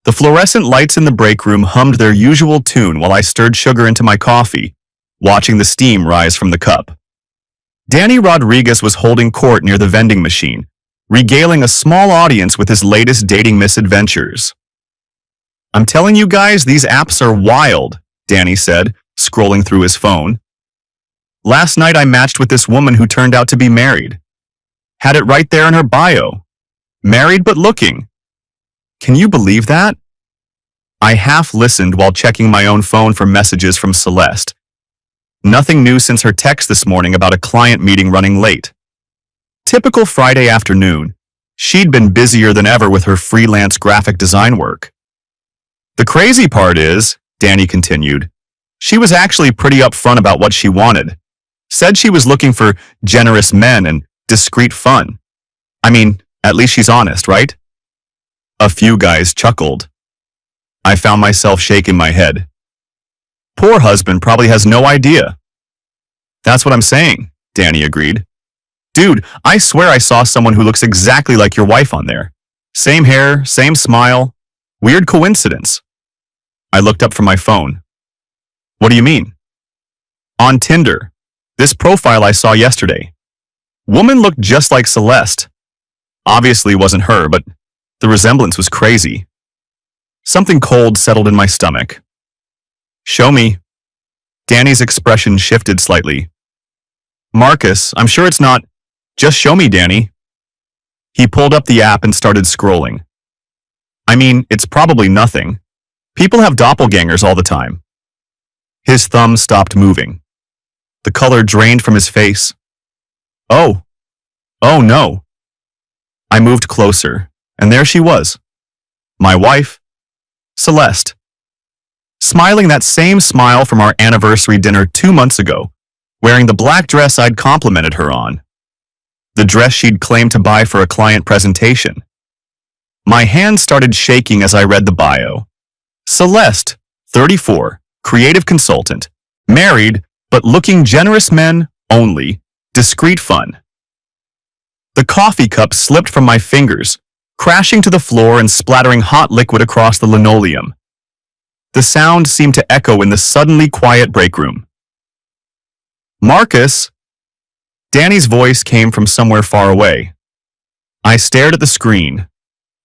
The fluorescent lights in the break room hummed their usual tune while I stirred sugar into my coffee, watching the steam rise from the cup. Danny Rodriguez was holding court near the vending machine, regaling a small audience with his latest dating misadventures. "I'm telling you guys, these apps are wild," Danny said, scrolling through his phone. "Last night I matched with this woman who turned out to be married. Had it right there in her bio. Married but looking. Can you believe that?" I half listened while checking my own phone for messages from Celeste. Nothing new since her text this morning about a client meeting running late. Typical Friday afternoon. She'd been busier than ever with her freelance graphic design work. "The crazy part is," Danny continued, "she was actually pretty upfront about what she wanted. Said she was looking for generous men and discreet fun. I mean, at least she's honest, right?" A few guys chuckled. I found myself shaking my head. "Poor husband probably has no idea." "That's what I'm saying," Danny agreed. "Dude, I swear I saw someone who looks exactly like your wife on there. Same hair, same smile. Weird coincidence." I looked up from my phone. "What do you mean?" "On Tinder. This profile I saw yesterday. Woman looked just like Celeste. Obviously wasn't her, but the resemblance was crazy." Something cold settled in my stomach. "Show me." Danny's expression shifted slightly. "Marcus, I'm sure it's not. Just show me, Danny." He pulled up the app and started scrolling. "I mean, it's probably nothing. People have doppelgangers all the time." His thumb stopped moving. The color drained from his face. Oh no." I moved closer, and there she was. My wife, Celeste. Smiling that same smile from our anniversary dinner 2 months ago, wearing the black dress I'd complimented her on. The dress she'd claimed to buy for a client presentation. My hand started shaking as I read the bio. Celeste, 34, creative consultant, married, but looking generous men only, discreet fun. The coffee cup slipped from my fingers, crashing to the floor and splattering hot liquid across the linoleum. The sound seemed to echo in the suddenly quiet break room. "Marcus!" Danny's voice came from somewhere far away. I stared at the screen,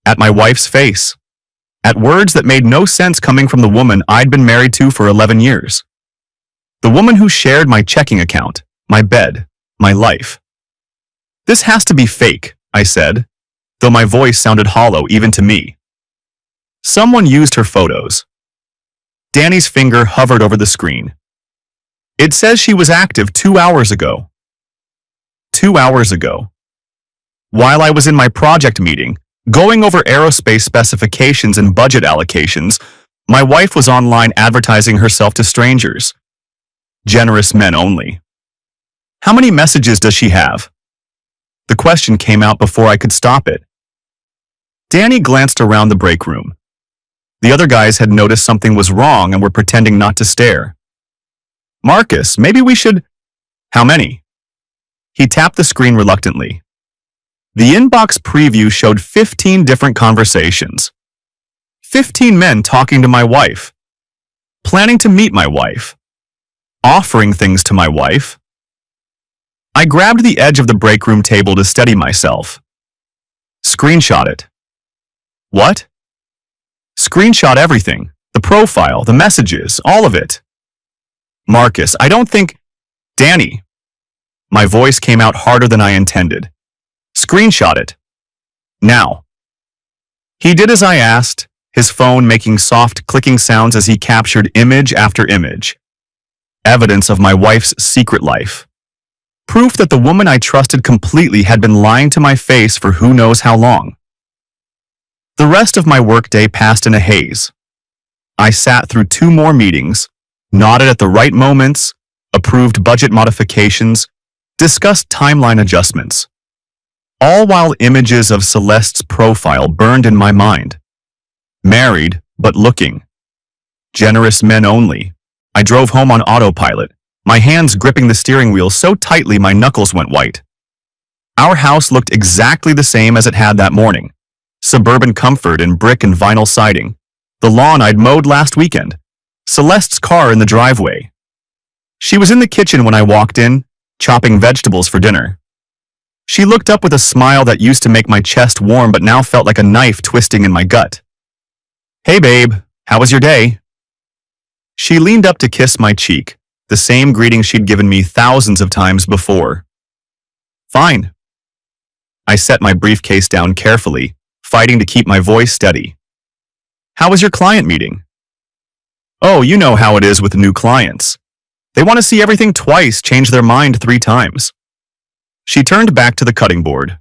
at my wife's face, at words that made no sense coming from the woman I'd been married to for 11 years. The woman who shared my checking account, my bed, my life. "This has to be fake," I said, though my voice sounded hollow even to me. "Someone used her photos." Danny's finger hovered over the screen. "It says she was active 2 hours ago." 2 hours ago. While I was in my project meeting, going over aerospace specifications and budget allocations, my wife was online advertising herself to strangers. Generous men only. How many messages does she have? The question came out before I could stop it. Danny glanced around the break room. The other guys had noticed something was wrong and were pretending not to stare. "Marcus, maybe we should—" "How many?" He tapped the screen reluctantly. The inbox preview showed 15 different conversations. 15 men talking to my wife. Planning to meet my wife. Offering things to my wife. I grabbed the edge of the break room table to steady myself. Screenshot it. What? Screenshot everything. The profile, the messages, all of it. "Marcus, I don't think—" "Danny." My voice came out harder than I intended. "Screenshot it. Now." He did as I asked, his phone making soft clicking sounds as he captured image after image. Evidence of my wife's secret life. Proof that the woman I trusted completely had been lying to my face for who knows how long. The rest of my workday passed in a haze. I sat through 2 more meetings, nodded at the right moments, approved budget modifications, discussed timeline adjustments. All while images of Celeste's profile burned in my mind. Married, but looking. Generous men only. I drove home on autopilot, my hands gripping the steering wheel so tightly my knuckles went white. Our house looked exactly the same as it had that morning. Suburban comfort in brick and vinyl siding, The lawn I'd mowed last weekend. Celeste's car in the driveway. She was in the kitchen when I walked in, chopping vegetables for dinner. She looked up with a smile that used to make my chest warm but now felt like a knife twisting in my gut. "Hey babe, how was your day?" She leaned up to kiss my cheek, the same greeting she'd given me thousands of times before. "Fine." I set my briefcase down carefully, fighting to keep my voice steady. "How was your client meeting?" "Oh, you know how it is with new clients. They want to see everything twice, change their mind 3 times. She turned back to the cutting board.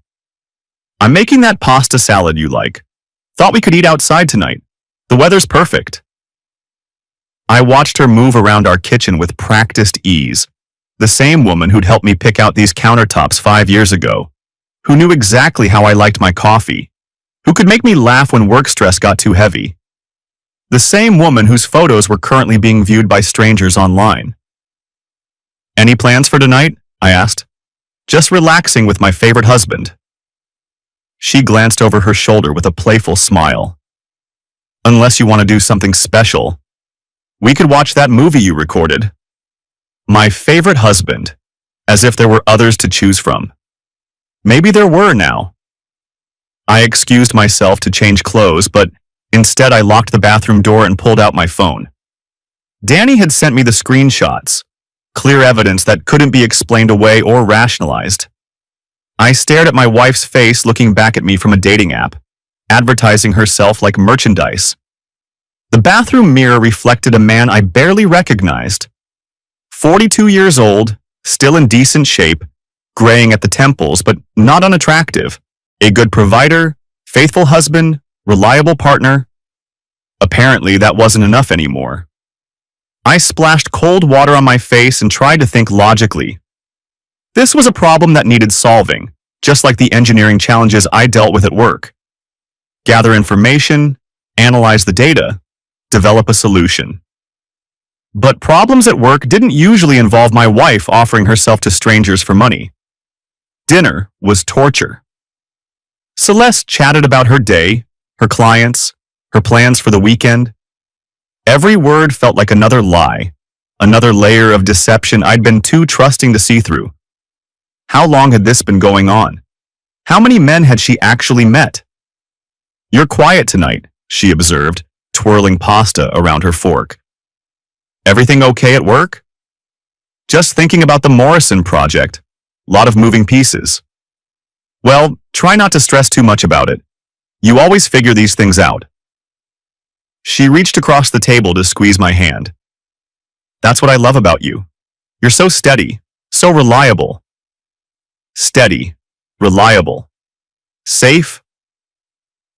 "I'm making that pasta salad you like. Thought we could eat outside tonight. The weather's perfect." I watched her move around our kitchen with practiced ease. The same woman who'd helped me pick out these countertops 5 years ago, who knew exactly how I liked my coffee, who could make me laugh when work stress got too heavy. The same woman whose photos were currently being viewed by strangers online. "Any plans for tonight?" I asked. "Just relaxing with my favorite husband." She glanced over her shoulder with a playful smile. "Unless you want to do something special. We could watch that movie you recorded." My favorite husband, as if there were others to choose from. Maybe there were now. I excused myself to change clothes, but instead I locked the bathroom door and pulled out my phone. Danny had sent me the screenshots, clear evidence that couldn't be explained away or rationalized. I stared at my wife's face looking back at me from a dating app, advertising herself like merchandise. The bathroom mirror reflected a man I barely recognized. 42 years old, still in decent shape, graying at the temples but not unattractive, a good provider, faithful husband, reliable partner. Apparently that wasn't enough anymore. I splashed cold water on my face and tried to think logically. This was a problem that needed solving, just like the engineering challenges I dealt with at work. Gather information, analyze the data, develop a solution. But problems at work didn't usually involve my wife offering herself to strangers for money. Dinner was torture. Celeste chatted about her day, her clients, her plans for the weekend. Every word felt like another lie, another layer of deception I'd been too trusting to see through. How long had this been going on? How many men had she actually met? "You're quiet tonight," she observed, twirling pasta around her fork. "Everything okay at work?" "Just thinking about the Morrison project. Lot of moving pieces." "Well, try not to stress too much about it. You always figure these things out." She reached across the table to squeeze my hand. "That's what I love about you. You're so steady, so reliable." Steady, reliable, safe.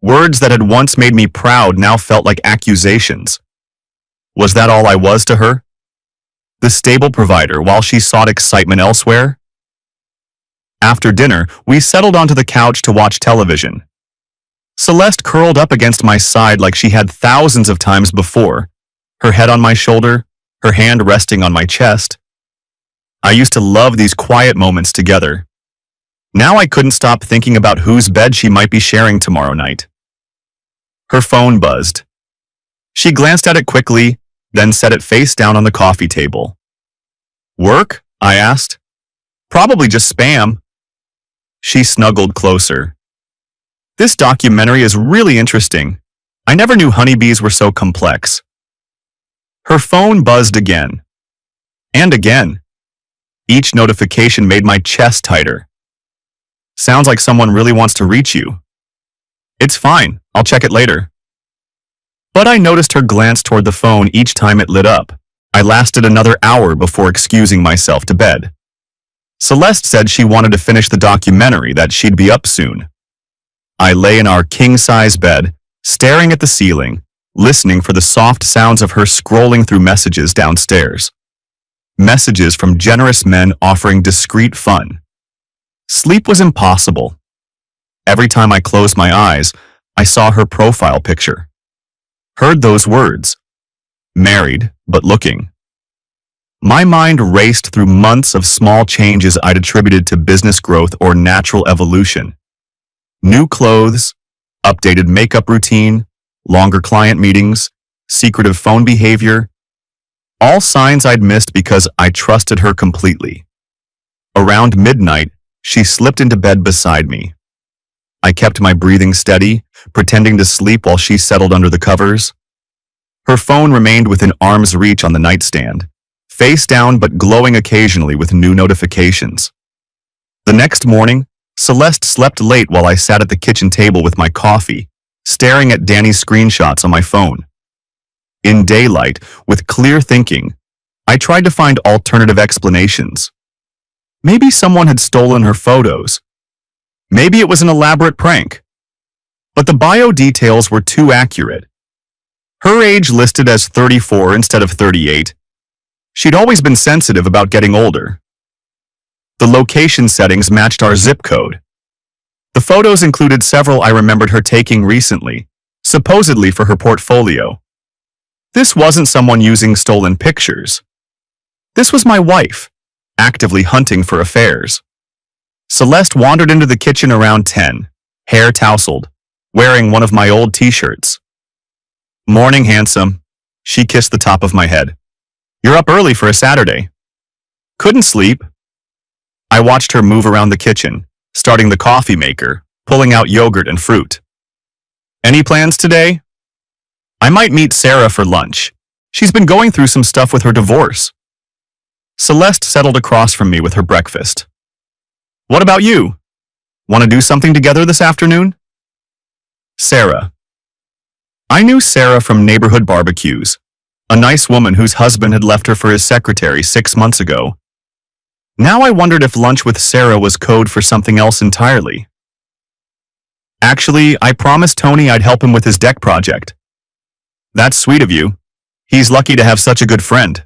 Words that had once made me proud now felt like accusations. Was that all I was to her? The stable provider while she sought excitement elsewhere? After dinner, we settled onto the couch to watch television. Celeste curled up against my side like she had thousands of times before, her head on my shoulder, her hand resting on my chest. I used to love these quiet moments together. Now I couldn't stop thinking about whose bed she might be sharing tomorrow night. Her phone buzzed. She glanced at it quickly, then set it face down on the coffee table. "Work?" I asked. "Probably just spam." She snuggled closer. "This documentary is really interesting. I never knew honeybees were so complex." Her phone buzzed again. And again. Each notification made my chest tighter. "Sounds like someone really wants to reach you." "It's fine, I'll check it later." But I noticed her glance toward the phone each time it lit up. I lasted another hour before excusing myself to bed. Celeste said she wanted to finish the documentary, that she'd be up soon. I lay in our king-size bed, staring at the ceiling, listening for the soft sounds of her scrolling through messages downstairs. Messages from generous men offering discreet fun. Sleep was impossible. Every time I closed my eyes, I saw her profile picture. Heard those words. Married, but looking. My mind raced through months of small changes I'd attributed to business growth or natural evolution. New clothes, updated makeup routine, longer client meetings, secretive phone behavior, all signs I'd missed because I trusted her completely. Around midnight, she slipped into bed beside me. I kept my breathing steady, pretending to sleep while she settled under the covers. Her phone remained within arm's reach on the nightstand, face down but glowing occasionally with new notifications. The next morning, Celeste slept late while I sat at the kitchen table with my coffee, staring at Danny's screenshots on my phone. In daylight, with clear thinking, I tried to find alternative explanations. Maybe someone had stolen her photos. Maybe it was an elaborate prank. But the bio details were too accurate. Her age listed as 34 instead of 38. She'd always been sensitive about getting older. The location settings matched our zip code. The photos included several I remembered her taking recently, supposedly for her portfolio. This wasn't someone using stolen pictures. This was my wife, actively hunting for affairs. Celeste wandered into the kitchen around 10, hair tousled, wearing one of my old t-shirts. "Morning, handsome." She kissed the top of my head. "You're up early for a Saturday." "Couldn't sleep." I watched her move around the kitchen, starting the coffee maker, pulling out yogurt and fruit. "Any plans today?" "I might meet Sarah for lunch. She's been going through some stuff with her divorce." Celeste settled across from me with her breakfast. "What about you? Want to do something together this afternoon?" Sarah. I knew Sarah from neighborhood barbecues, a nice woman whose husband had left her for his secretary 6 months ago. Now I wondered if lunch with Sarah was code for something else entirely. "Actually, I promised Tony I'd help him with his deck project." "That's sweet of you. He's lucky to have such a good friend."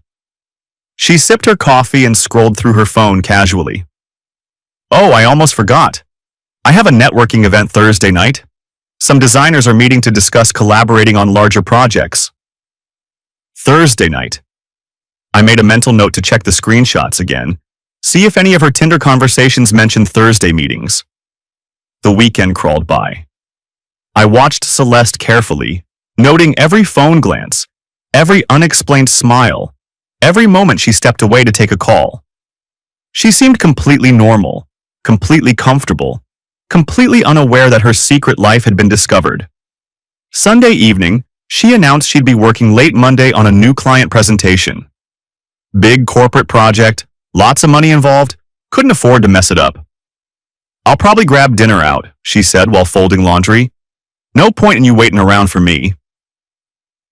She sipped her coffee and scrolled through her phone casually. "Oh, I almost forgot. I have a networking event Thursday night. Some designers are meeting to discuss collaborating on larger projects." Thursday night. I made a mental note to check the screenshots again, see if any of her Tinder conversations mentioned Thursday meetings. The weekend crawled by. I watched Celeste carefully, noting every phone glance, every unexplained smile, every moment she stepped away to take a call. She seemed completely normal, completely comfortable, completely unaware that her secret life had been discovered. Sunday evening, she announced she'd be working late Monday on a new client presentation. Big corporate project, lots of money involved, couldn't afford to mess it up. "I'll probably grab dinner out," she said while folding laundry. "No point in you waiting around for me."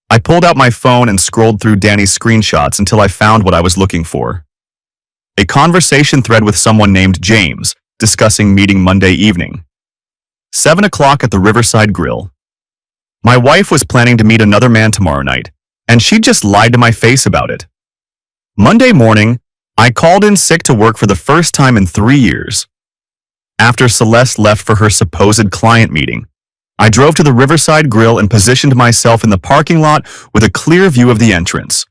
I pulled out my phone and scrolled through Danny's screenshots until I found what I was looking for. A conversation thread with someone named James, discussing meeting Monday evening. 7 o'clock at the Riverside Grill. My wife was planning to meet another man tomorrow night, and she just lied to my face about it. Monday morning, I called in sick to work for the first time in 3 years. After Celeste left for her supposed client meeting, I drove to the Riverside Grill and positioned myself in the parking lot with a clear view of the entrance.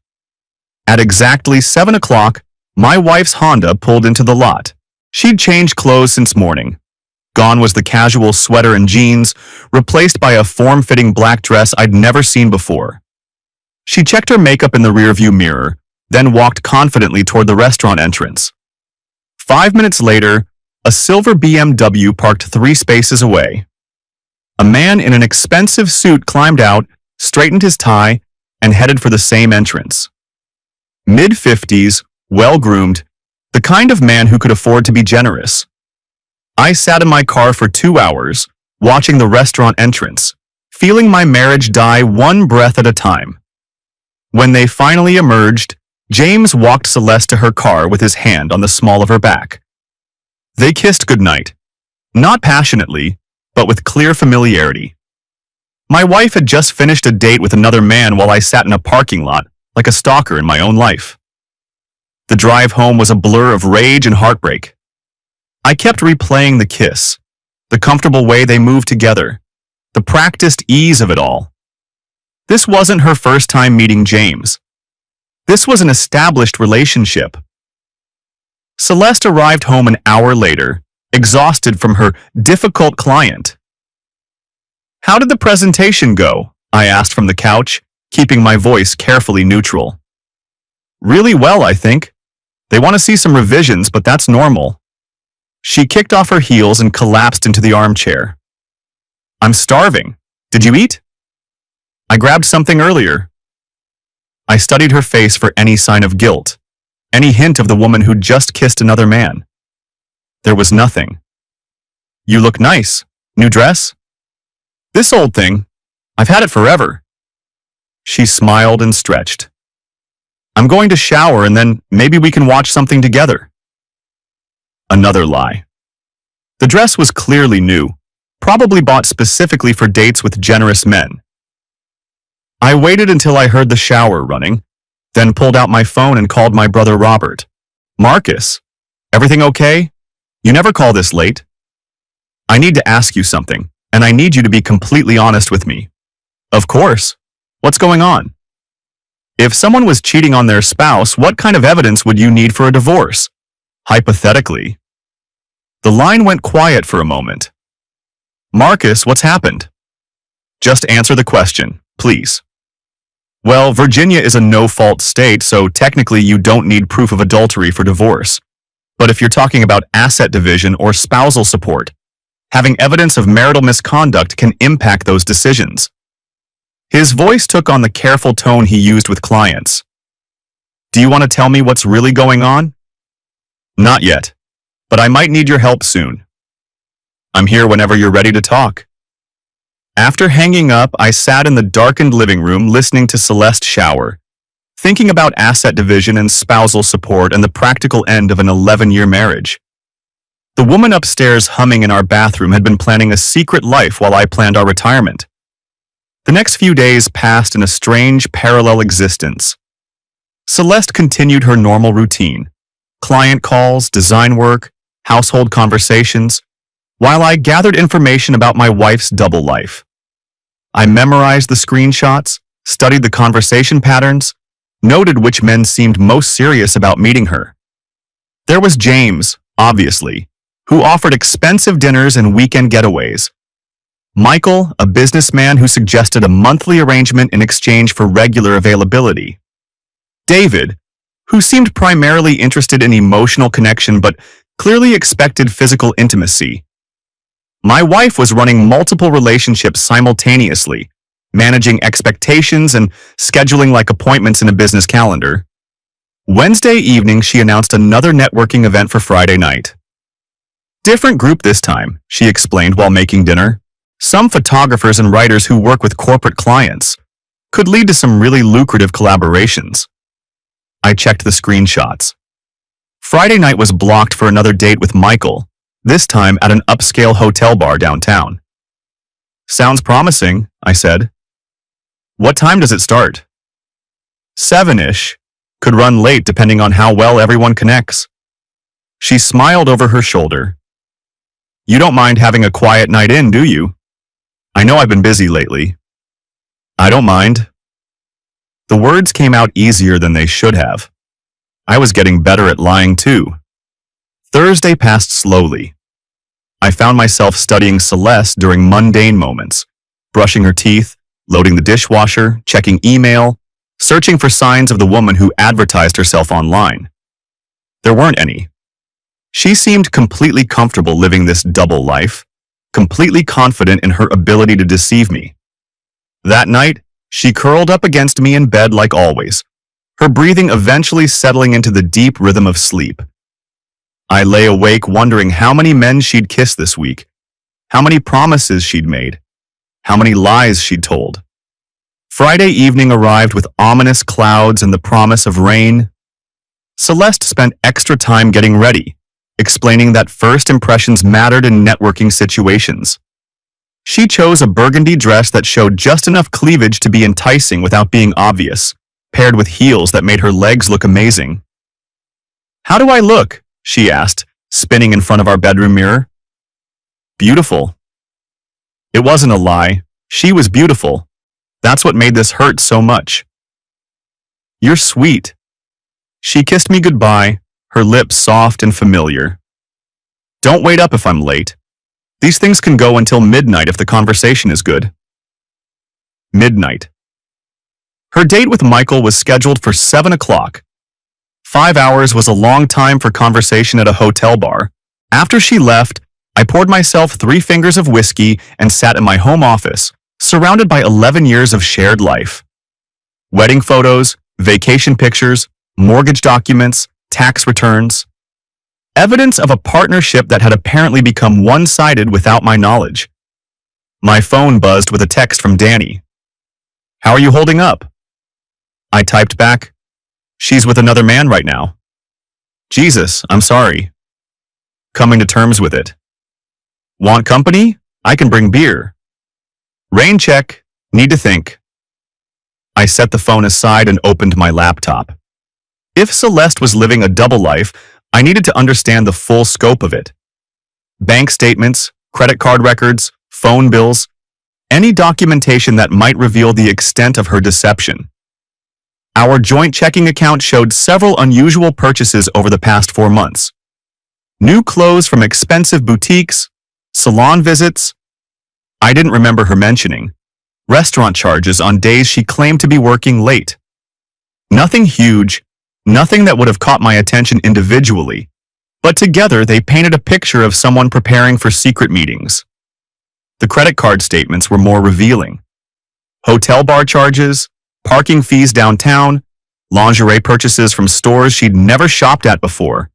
At exactly 7 o'clock, my wife's Honda pulled into the lot. She'd changed clothes since morning. Gone was the casual sweater and jeans, replaced by a form-fitting black dress I'd never seen before. She checked her makeup in the rearview mirror, then walked confidently toward the restaurant entrance. 5 minutes later, a silver BMW parked 3 spaces away. A man in an expensive suit climbed out, straightened his tie, and headed for the same entrance. Mid-50s, well-groomed, the kind of man who could afford to be generous. I sat in my car for 2 hours, watching the restaurant entrance, feeling my marriage die one breath at a time. When they finally emerged, James walked Celeste to her car with his hand on the small of her back. They kissed goodnight, not passionately, but with clear familiarity. My wife had just finished a date with another man while I sat in a parking lot, like a stalker in my own life. The drive home was a blur of rage and heartbreak. I kept replaying the kiss, the comfortable way they moved together, the practiced ease of it all. This wasn't her first time meeting James. This was an established relationship. Celeste arrived home an hour later, exhausted from her difficult client. "How did the presentation go?" I asked from the couch, keeping my voice carefully neutral. Really well, I think. They want to see some revisions, but that's normal. She kicked off her heels and collapsed into the armchair. I'm starving. Did you eat? I grabbed something earlier. I studied her face for any sign of guilt, any hint of the woman who'd just kissed another man. There was nothing. You look nice. New dress? This old thing. I've had it forever. She smiled and stretched. I'm going to shower and then maybe we can watch something together. Another lie. The dress was clearly new, probably bought specifically for dates with generous men. I waited until I heard the shower running, then pulled out my phone and called my brother Robert. Marcus, everything okay? You never call this late. I need to ask you something, and I need you to be completely honest with me. Of course. What's going on? If someone was cheating on their spouse, what kind of evidence would you need for a divorce? Hypothetically. The line went quiet for a moment. Marcus, what's happened? Just answer the question, please. Well, Virginia is a no-fault state, so technically you don't need proof of adultery for divorce. But if you're talking about asset division or spousal support, having evidence of marital misconduct can impact those decisions. His voice took on the careful tone he used with clients. Do you want to tell me what's really going on? Not yet, but I might need your help soon. I'm here whenever you're ready to talk. After hanging up, I sat in the darkened living room listening to Celeste shower, thinking about asset division and spousal support and the practical end of an 11-year marriage. The woman upstairs humming in our bathroom had been planning a secret life while I planned our retirement. The next few days passed in a strange parallel existence. Celeste continued her normal routine, client calls, design work, household conversations, while I gathered information about my wife's double life. I memorized the screenshots, studied the conversation patterns, noted which men seemed most serious about meeting her. There was James, obviously, who offered expensive dinners and weekend getaways. Michael, a businessman who suggested a monthly arrangement in exchange for regular availability. David, who seemed primarily interested in emotional connection but clearly expected physical intimacy. My wife was running multiple relationships simultaneously, managing expectations and scheduling like appointments in a business calendar. Wednesday evening, she announced another networking event for Friday night. Different group this time, she explained while making dinner. Some photographers and writers who work with corporate clients. Could lead to some really lucrative collaborations. I checked the screenshots. Friday night was blocked for another date with Michael, this time at an upscale hotel bar downtown. Sounds promising, I said. What time does it start? 7-ish. Could run late depending on how well everyone connects. She smiled over her shoulder. You don't mind having a quiet night in, do you? I know I've been busy lately. I don't mind. The words came out easier than they should have. I was getting better at lying too. Thursday passed slowly. I found myself studying Celeste during mundane moments, brushing her teeth, loading the dishwasher, checking email, searching for signs of the woman who advertised herself online. There weren't any. She seemed completely comfortable living this double life, completely confident in her ability to deceive me. That night, she curled up against me in bed like always, her breathing eventually settling into the deep rhythm of sleep. I lay awake wondering how many men she'd kissed this week, how many promises she'd made, how many lies she'd told. Friday evening arrived with ominous clouds and the promise of rain. Celeste spent extra time getting ready, explaining that first impressions mattered in networking situations. She chose a burgundy dress that showed just enough cleavage to be enticing without being obvious, paired with heels that made her legs look amazing. How do I look? She asked, spinning in front of our bedroom mirror. Beautiful. It wasn't a lie. She was beautiful. That's what made this hurt so much. You're sweet. She kissed me goodbye, her lips soft and familiar. Don't wait up if I'm late. These things can go until midnight if the conversation is good. Midnight. Her date with Michael was scheduled for 7 o'clock. 5 hours was a long time for conversation at a hotel bar. After she left, I poured myself 3 fingers of whiskey and sat in my home office, surrounded by 11 years of shared life. Wedding photos, vacation pictures, mortgage documents, tax returns. Evidence of a partnership that had apparently become one-sided without my knowledge. My phone buzzed with a text from Danny. "How are you holding up?" I typed back, "She's with another man right now." "Jesus, I'm sorry." "Coming to terms with it." "Want company? I can bring beer." "Rain check. Need to think." I set the phone aside and opened my laptop. If Celeste was living a double life, I needed to understand the full scope of it. Bank statements, credit card records, phone bills, any documentation that might reveal the extent of her deception. Our joint checking account showed several unusual purchases over the past 4 months. New clothes from expensive boutiques, salon visits. I didn't remember her mentioning restaurant charges on days she claimed to be working late. Nothing huge, nothing that would have caught my attention individually, but together they painted a picture of someone preparing for secret meetings. The credit card statements were more revealing. Hotel bar charges, parking fees downtown, lingerie purchases from stores she'd never shopped at before.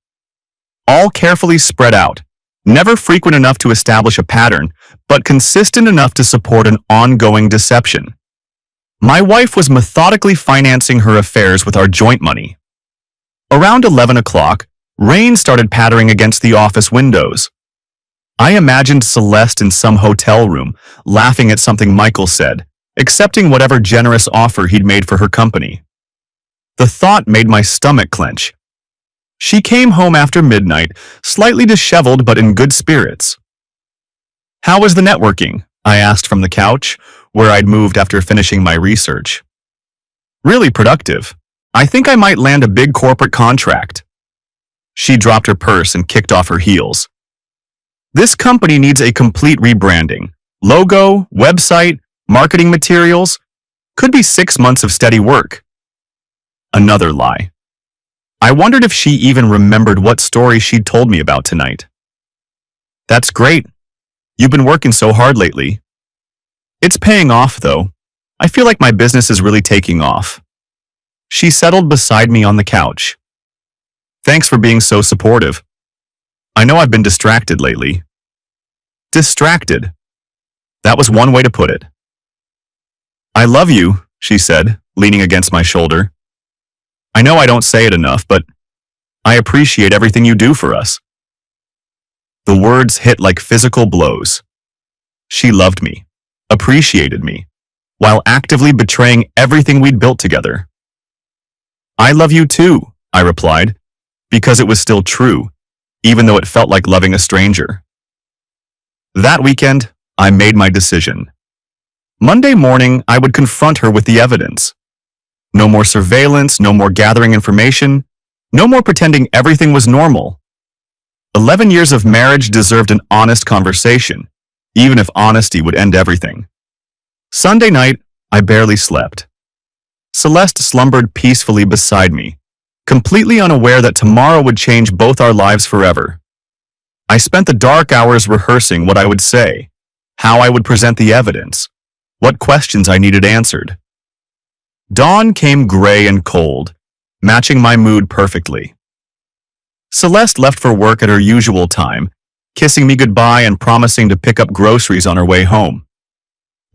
All carefully spread out, never frequent enough to establish a pattern, but consistent enough to support an ongoing deception. My wife was methodically financing her affairs with our joint money. Around 11 o'clock, rain started pattering against the office windows. I imagined Celeste in some hotel room, laughing at something Michael said, accepting whatever generous offer he'd made for her company. The thought made my stomach clench. She came home after midnight, slightly disheveled but in good spirits. "How was the networking?" I asked from the couch, where I'd moved after finishing my research. "Really productive. I think I might land a big corporate contract." She dropped her purse and kicked off her heels. "This company needs a complete rebranding. Logo, website, marketing materials. Could be 6 months of steady work." Another lie. I wondered if she even remembered what story she'd told me about tonight. "That's great. You've been working so hard lately." "It's paying off, though. I feel like my business is really taking off." She settled beside me on the couch. "Thanks for being so supportive. I know I've been distracted lately." Distracted. That was one way to put it. "I love you," she said, leaning against my shoulder. "I know I don't say it enough, but I appreciate everything you do for us." The words hit like physical blows. She loved me, appreciated me, while actively betraying everything we'd built together. "I love you too," I replied, because it was still true, even though it felt like loving a stranger. That weekend, I made my decision. Monday morning, I would confront her with the evidence. No more surveillance, no more gathering information, no more pretending everything was normal. 11 years of marriage deserved an honest conversation, even if honesty would end everything. Sunday night, I barely slept. Celeste slumbered peacefully beside me, completely unaware that tomorrow would change both our lives forever. I spent the dark hours rehearsing what I would say, how I would present the evidence, what questions I needed answered. Dawn came gray and cold, matching my mood perfectly. Celeste left for work at her usual time, kissing me goodbye and promising to pick up groceries on her way home.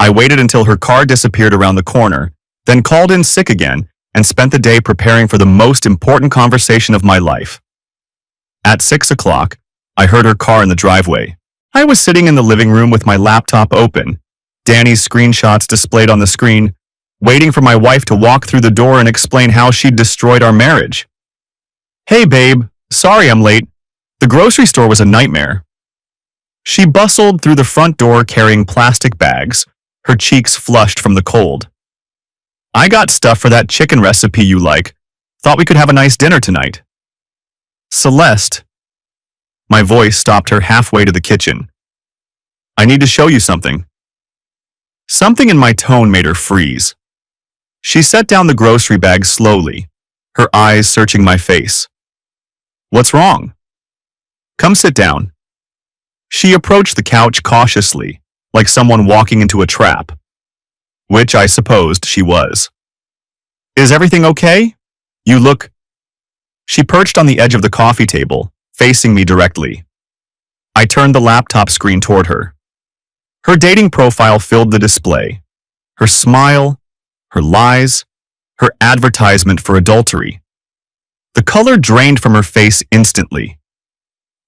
I waited until her car disappeared around the corner, then called in sick again and spent the day preparing for the most important conversation of my life. At 6 o'clock, I heard her car in the driveway. I was sitting in the living room with my laptop open, Danny's screenshots displayed on the screen, waiting for my wife to walk through the door and explain how she'd destroyed our marriage. "Hey babe, sorry I'm late. The grocery store was a nightmare." She bustled through the front door carrying plastic bags, her cheeks flushed from the cold. "I got stuff for that chicken recipe you like. Thought we could have a nice dinner tonight." "Celeste." My voice stopped her halfway to the kitchen. "I need to show you something." Something in my tone made her freeze. She set down the grocery bag slowly, her eyes searching my face. What's wrong? Come sit down. She approached the couch cautiously, like someone walking into a trap, which I supposed she was. Is everything okay? You look... She perched on the edge of the coffee table, facing me directly. I turned the laptop screen toward her. Her dating profile filled the display. Her smile, her lies, her advertisement for adultery. The color drained from her face instantly.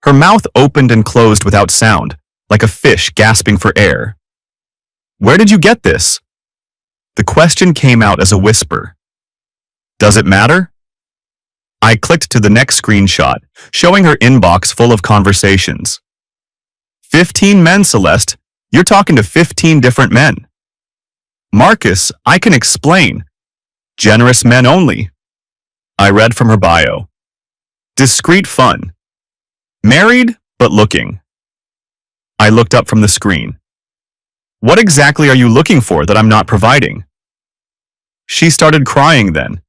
Her mouth opened and closed without sound, like a fish gasping for air. Where did you get this? The question came out as a whisper. Does it matter? I clicked to the next screenshot, showing her inbox full of conversations. 15 men, Celeste. You're talking to 15 different men. Marcus, I can explain. Generous men only. I read from her bio. Discreet fun. Married, but looking. I looked up from the screen. What exactly are you looking for that I'm not providing? She started crying then.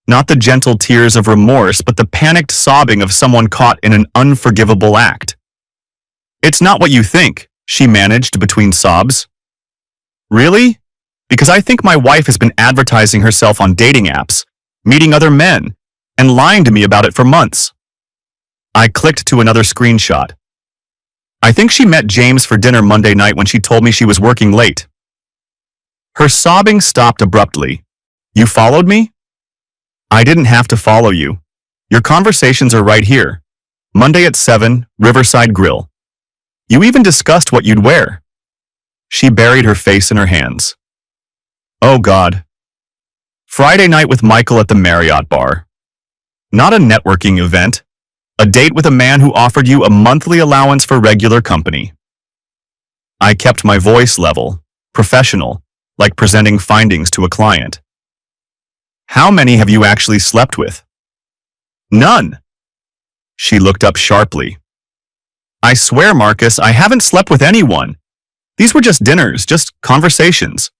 Not the gentle tears of remorse, but the panicked sobbing of someone caught in an unforgivable act. It's not what you think, she managed between sobs. Really? Because I think my wife has been advertising herself on dating apps, meeting other men, and lying to me about it for months. I clicked to another screenshot. I think she met James for dinner Monday night when she told me she was working late. Her sobbing stopped abruptly. You followed me? I didn't have to follow you. Your conversations are right here. Monday at 7, Riverside Grill. You even discussed what you'd wear. She buried her face in her hands. Oh God. Friday night with Michael at the Marriott bar. Not a networking event. A date with a man who offered you a monthly allowance for regular company. I kept my voice level, professional, like presenting findings to a client. How many have you actually slept with? None. She looked up sharply. I swear, Marcus, I haven't slept with anyone. These were just dinners, just conversations.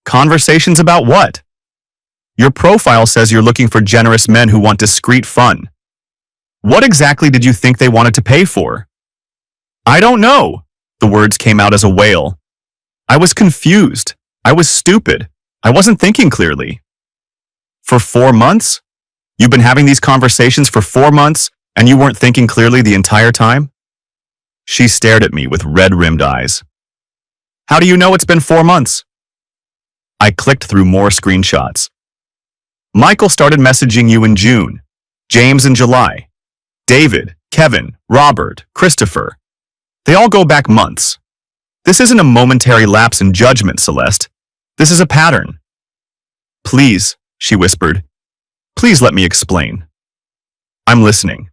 Conversations about what? Your profile says you're looking for generous men who want discreet fun. What exactly did you think they wanted to pay for? I don't know. The words came out as a wail. I was confused. I was stupid. I wasn't thinking clearly. For 4 months? You've been having these conversations for 4 months and you weren't thinking clearly the entire time? She stared at me with red-rimmed eyes. How do you know it's been 4 months? I clicked through more screenshots. Michael started messaging you in June, James in July, David, Kevin, Robert, Christopher. They all go back months. This isn't a momentary lapse in judgment, Celeste. This is a pattern. Please, she whispered. Please let me explain. I'm listening.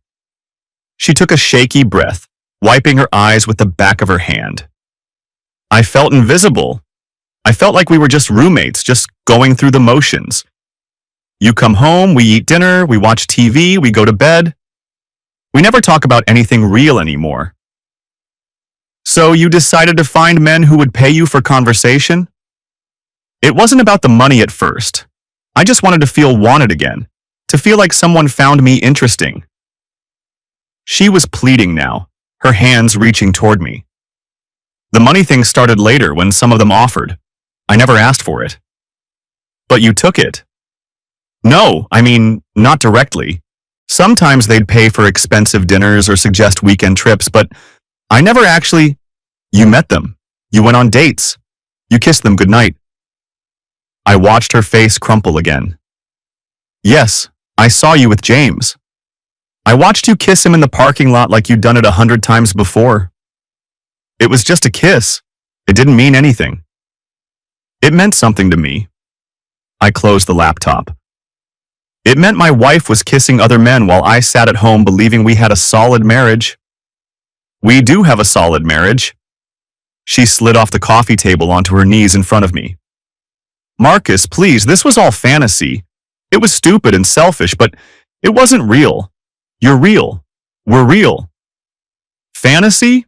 She took a shaky breath, wiping her eyes with the back of her hand. I felt invisible. I felt like we were just roommates, just going through the motions. You come home, we eat dinner, we watch TV, we go to bed. We never talk about anything real anymore. So you decided to find men who would pay you for conversation? It wasn't about the money at first. I just wanted to feel wanted again, to feel like someone found me interesting. She was pleading now, her hands reaching toward me. The money thing started later when some of them offered. I never asked for it. But you took it. No, I mean, not directly. Sometimes they'd pay for expensive dinners or suggest weekend trips, but I never actually... You met them. You went on dates. You kissed them goodnight. I watched her face crumple again. Yes, I saw you with James. I watched you kiss him in the parking lot like you'd done it 100 times before. It was just a kiss. It didn't mean anything. It meant something to me. I closed the laptop. It meant my wife was kissing other men while I sat at home believing we had a solid marriage. We do have a solid marriage. She slid off the coffee table onto her knees in front of me. Marcus, please, this was all fantasy. It was stupid and selfish, but it wasn't real. You're real. We're real. Fantasy?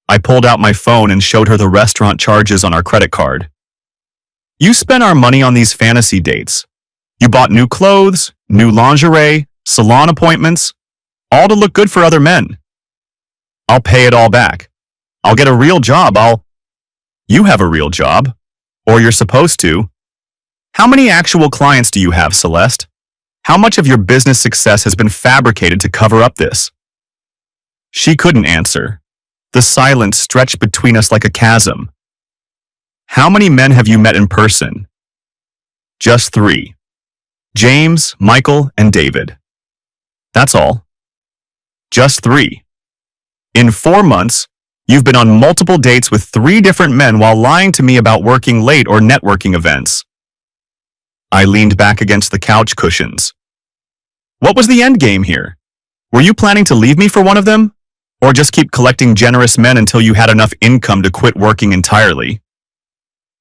I pulled out my phone and showed her the restaurant charges on our credit card. You spent our money on these fantasy dates. You bought new clothes, new lingerie, salon appointments, all to look good for other men. I'll pay it all back. I'll get a real job. You have a real job. Or you're supposed to. How many actual clients do you have, Celeste? How much of your business success has been fabricated to cover up this? She couldn't answer. The silence stretched between us like a chasm. How many men have you met in person? Just 3. James, Michael, and David. That's all. Just 3. In 4 months, you've been on multiple dates with 3 different men while lying to me about working late or networking events. I leaned back against the couch cushions. What was the end game here? Were you planning to leave me for one of them? Or just keep collecting generous men until you had enough income to quit working entirely?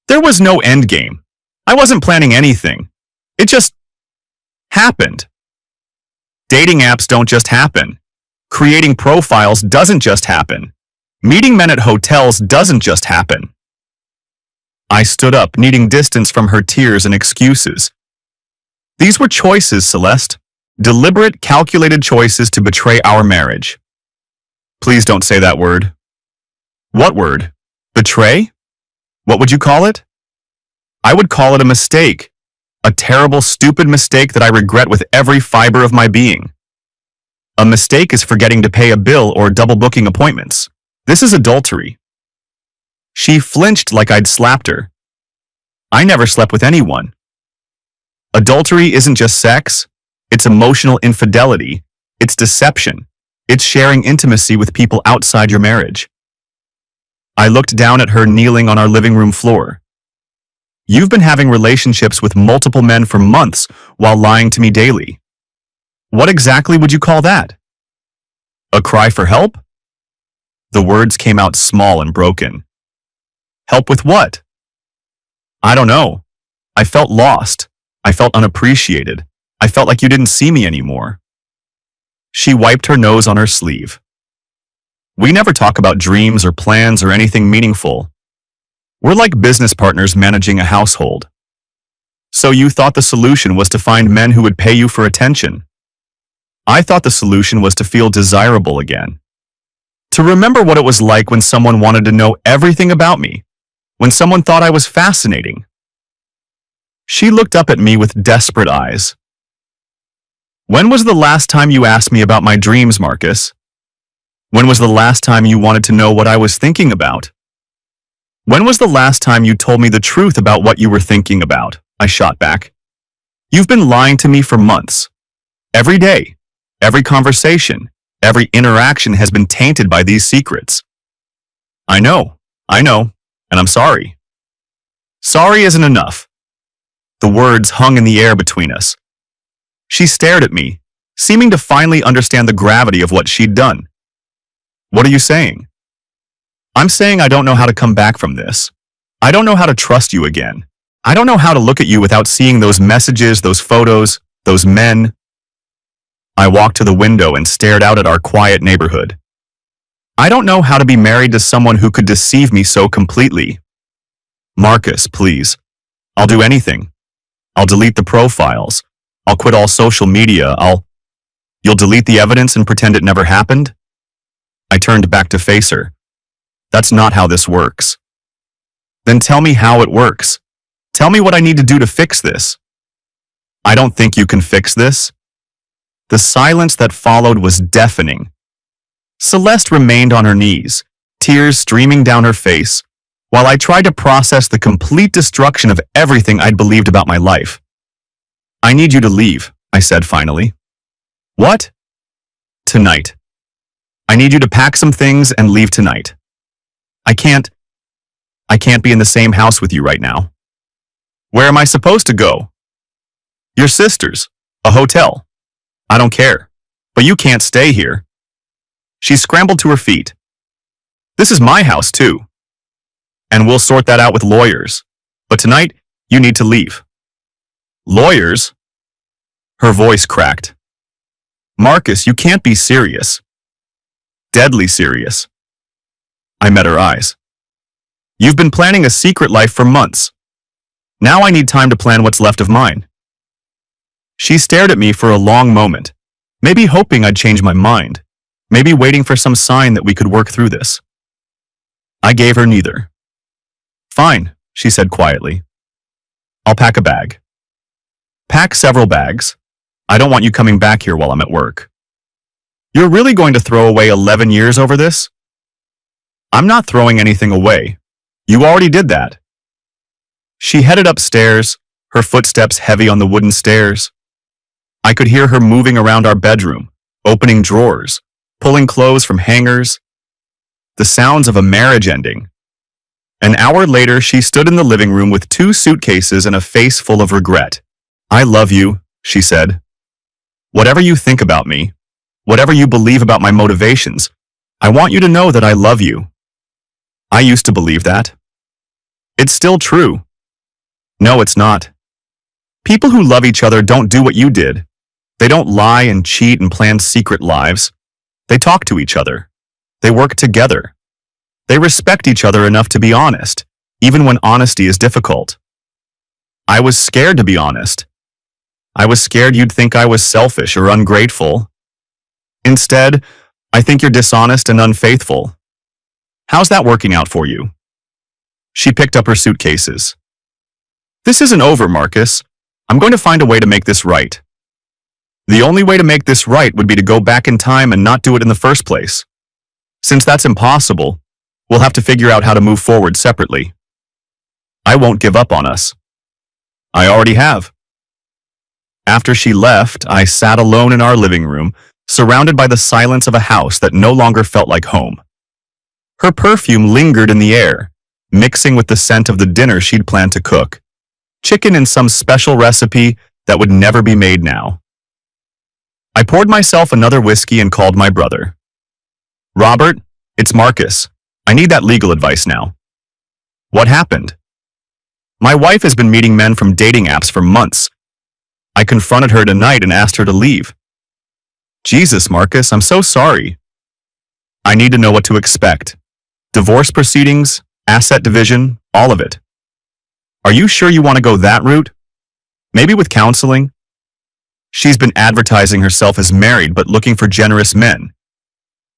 There was no end game. I wasn't planning anything. It just happened. Dating apps don't just happen. Creating profiles doesn't just happen. Meeting men at hotels doesn't just happen. I stood up, needing distance from her tears and excuses. These were choices, Celeste. Deliberate, calculated choices to betray our marriage. Please don't say that word. What word? Betray? What would you call it? I would call it a mistake. A terrible, stupid mistake that I regret with every fiber of my being. A mistake is forgetting to pay a bill or double booking appointments. This is adultery. She flinched like I'd slapped her. I never slept with anyone. Adultery isn't just sex. It's emotional infidelity. It's deception. It's sharing intimacy with people outside your marriage. I looked down at her kneeling on our living room floor. You've been having relationships with multiple men for months while lying to me daily. What exactly would you call that? A cry for help? The words came out small and broken. Help with what? I don't know. I felt lost. I felt unappreciated. I felt like you didn't see me anymore. She wiped her nose on her sleeve. We never talk about dreams or plans or anything meaningful. We're like business partners managing a household. So you thought the solution was to find men who would pay you for attention. I thought the solution was to feel desirable again. To remember what it was like when someone wanted to know everything about me, when someone thought I was fascinating. She looked up at me with desperate eyes. When was the last time you asked me about my dreams, Marcus? When was the last time you wanted to know what I was thinking about? When was the last time you told me the truth about what you were thinking about? I shot back. You've been lying to me for months. Every day, every conversation, every interaction has been tainted by these secrets. I know, and I'm sorry. Sorry isn't enough. The words hung in the air between us. She stared at me, seeming to finally understand the gravity of what she'd done. What are you saying? I'm saying I don't know how to come back from this. I don't know how to trust you again. I don't know how to look at you without seeing those messages, those photos, those men. I walked to the window and stared out at our quiet neighborhood. I don't know how to be married to someone who could deceive me so completely. Marcus, please. I'll do anything. I'll delete the profiles. I'll quit all social media. You'll delete the evidence and pretend it never happened? I turned back to face her. That's not how this works. Then tell me how it works. Tell me what I need to do to fix this. I don't think you can fix this. The silence that followed was deafening. Celeste remained on her knees, tears streaming down her face, while I tried to process the complete destruction of everything I'd believed about my life. I need you to leave, I said finally. What? Tonight. I need you to pack some things and leave tonight. I can't be in the same house with you right now. Where am I supposed to go? Your sister's. A hotel. I don't care. But you can't stay here. She scrambled to her feet. This is my house too. And we'll sort that out with lawyers. But tonight, you need to leave. Lawyers? Her voice cracked. Marcus, you can't be serious. Deadly serious. I met her eyes. You've been planning a secret life for months. Now I need time to plan what's left of mine. She stared at me for a long moment, maybe hoping I'd change my mind, maybe waiting for some sign that we could work through this. I gave her neither. Fine, she said quietly. I'll pack a bag. Pack several bags. I don't want you coming back here while I'm at work. You're really going to throw away 11 years over this? I'm not throwing anything away. You already did that. She headed upstairs, her footsteps heavy on the wooden stairs. I could hear her moving around our bedroom, opening drawers, pulling clothes from hangers. The sounds of a marriage ending. An hour later, she stood in the living room with 2 suitcases and a face full of regret. I love you, she said. Whatever you think about me, whatever you believe about my motivations, I want you to know that I love you. I used to believe that. It's still true. No, it's not. People who love each other don't do what you did. They don't lie and cheat and plan secret lives. They talk to each other. They work together. They respect each other enough to be honest, even when honesty is difficult. I was scared to be honest. I was scared you'd think I was selfish or ungrateful. Instead, I think you're dishonest and unfaithful. How's that working out for you? She picked up her suitcases. This isn't over, Marcus. I'm going to find a way to make this right. The only way to make this right would be to go back in time and not do it in the first place. Since that's impossible, we'll have to figure out how to move forward separately. I won't give up on us. I already have. After she left, I sat alone in our living room, surrounded by the silence of a house that no longer felt like home. Her perfume lingered in the air, mixing with the scent of the dinner she'd planned to cook. Chicken in some special recipe that would never be made now. I poured myself another whiskey and called my brother. Robert, it's Marcus. I need that legal advice now. What happened? My wife has been meeting men from dating apps for months. I confronted her tonight and asked her to leave. Jesus, Marcus, I'm so sorry. I need to know what to expect. Divorce proceedings, asset division, all of it. Are you sure you want to go that route? Maybe with counseling? She's been advertising herself as married but looking for generous men.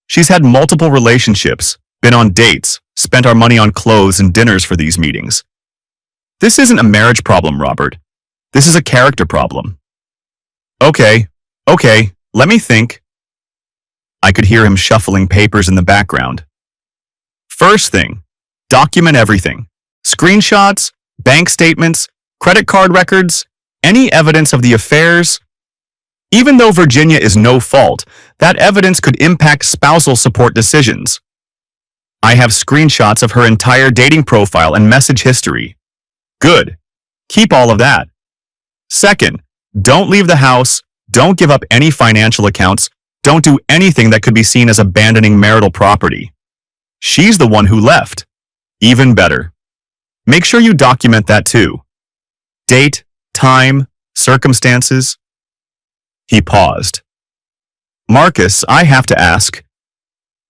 She's had multiple relationships, been on dates, spent our money on clothes and dinners for these meetings. This isn't a marriage problem, Robert. This is a character problem. Okay, let me think. I could hear him shuffling papers in the background. First thing, document everything. Screenshots, bank statements, credit card records, any evidence of the affairs. Even though Virginia is no fault, that evidence could impact spousal support decisions. I have screenshots of her entire dating profile and message history. Good. Keep all of that. Second, don't leave the house, don't give up any financial accounts, don't do anything that could be seen as abandoning marital property. She's the one who left. Even better. Make sure you document that too. Date, time, circumstances. He paused. Marcus, I have to ask,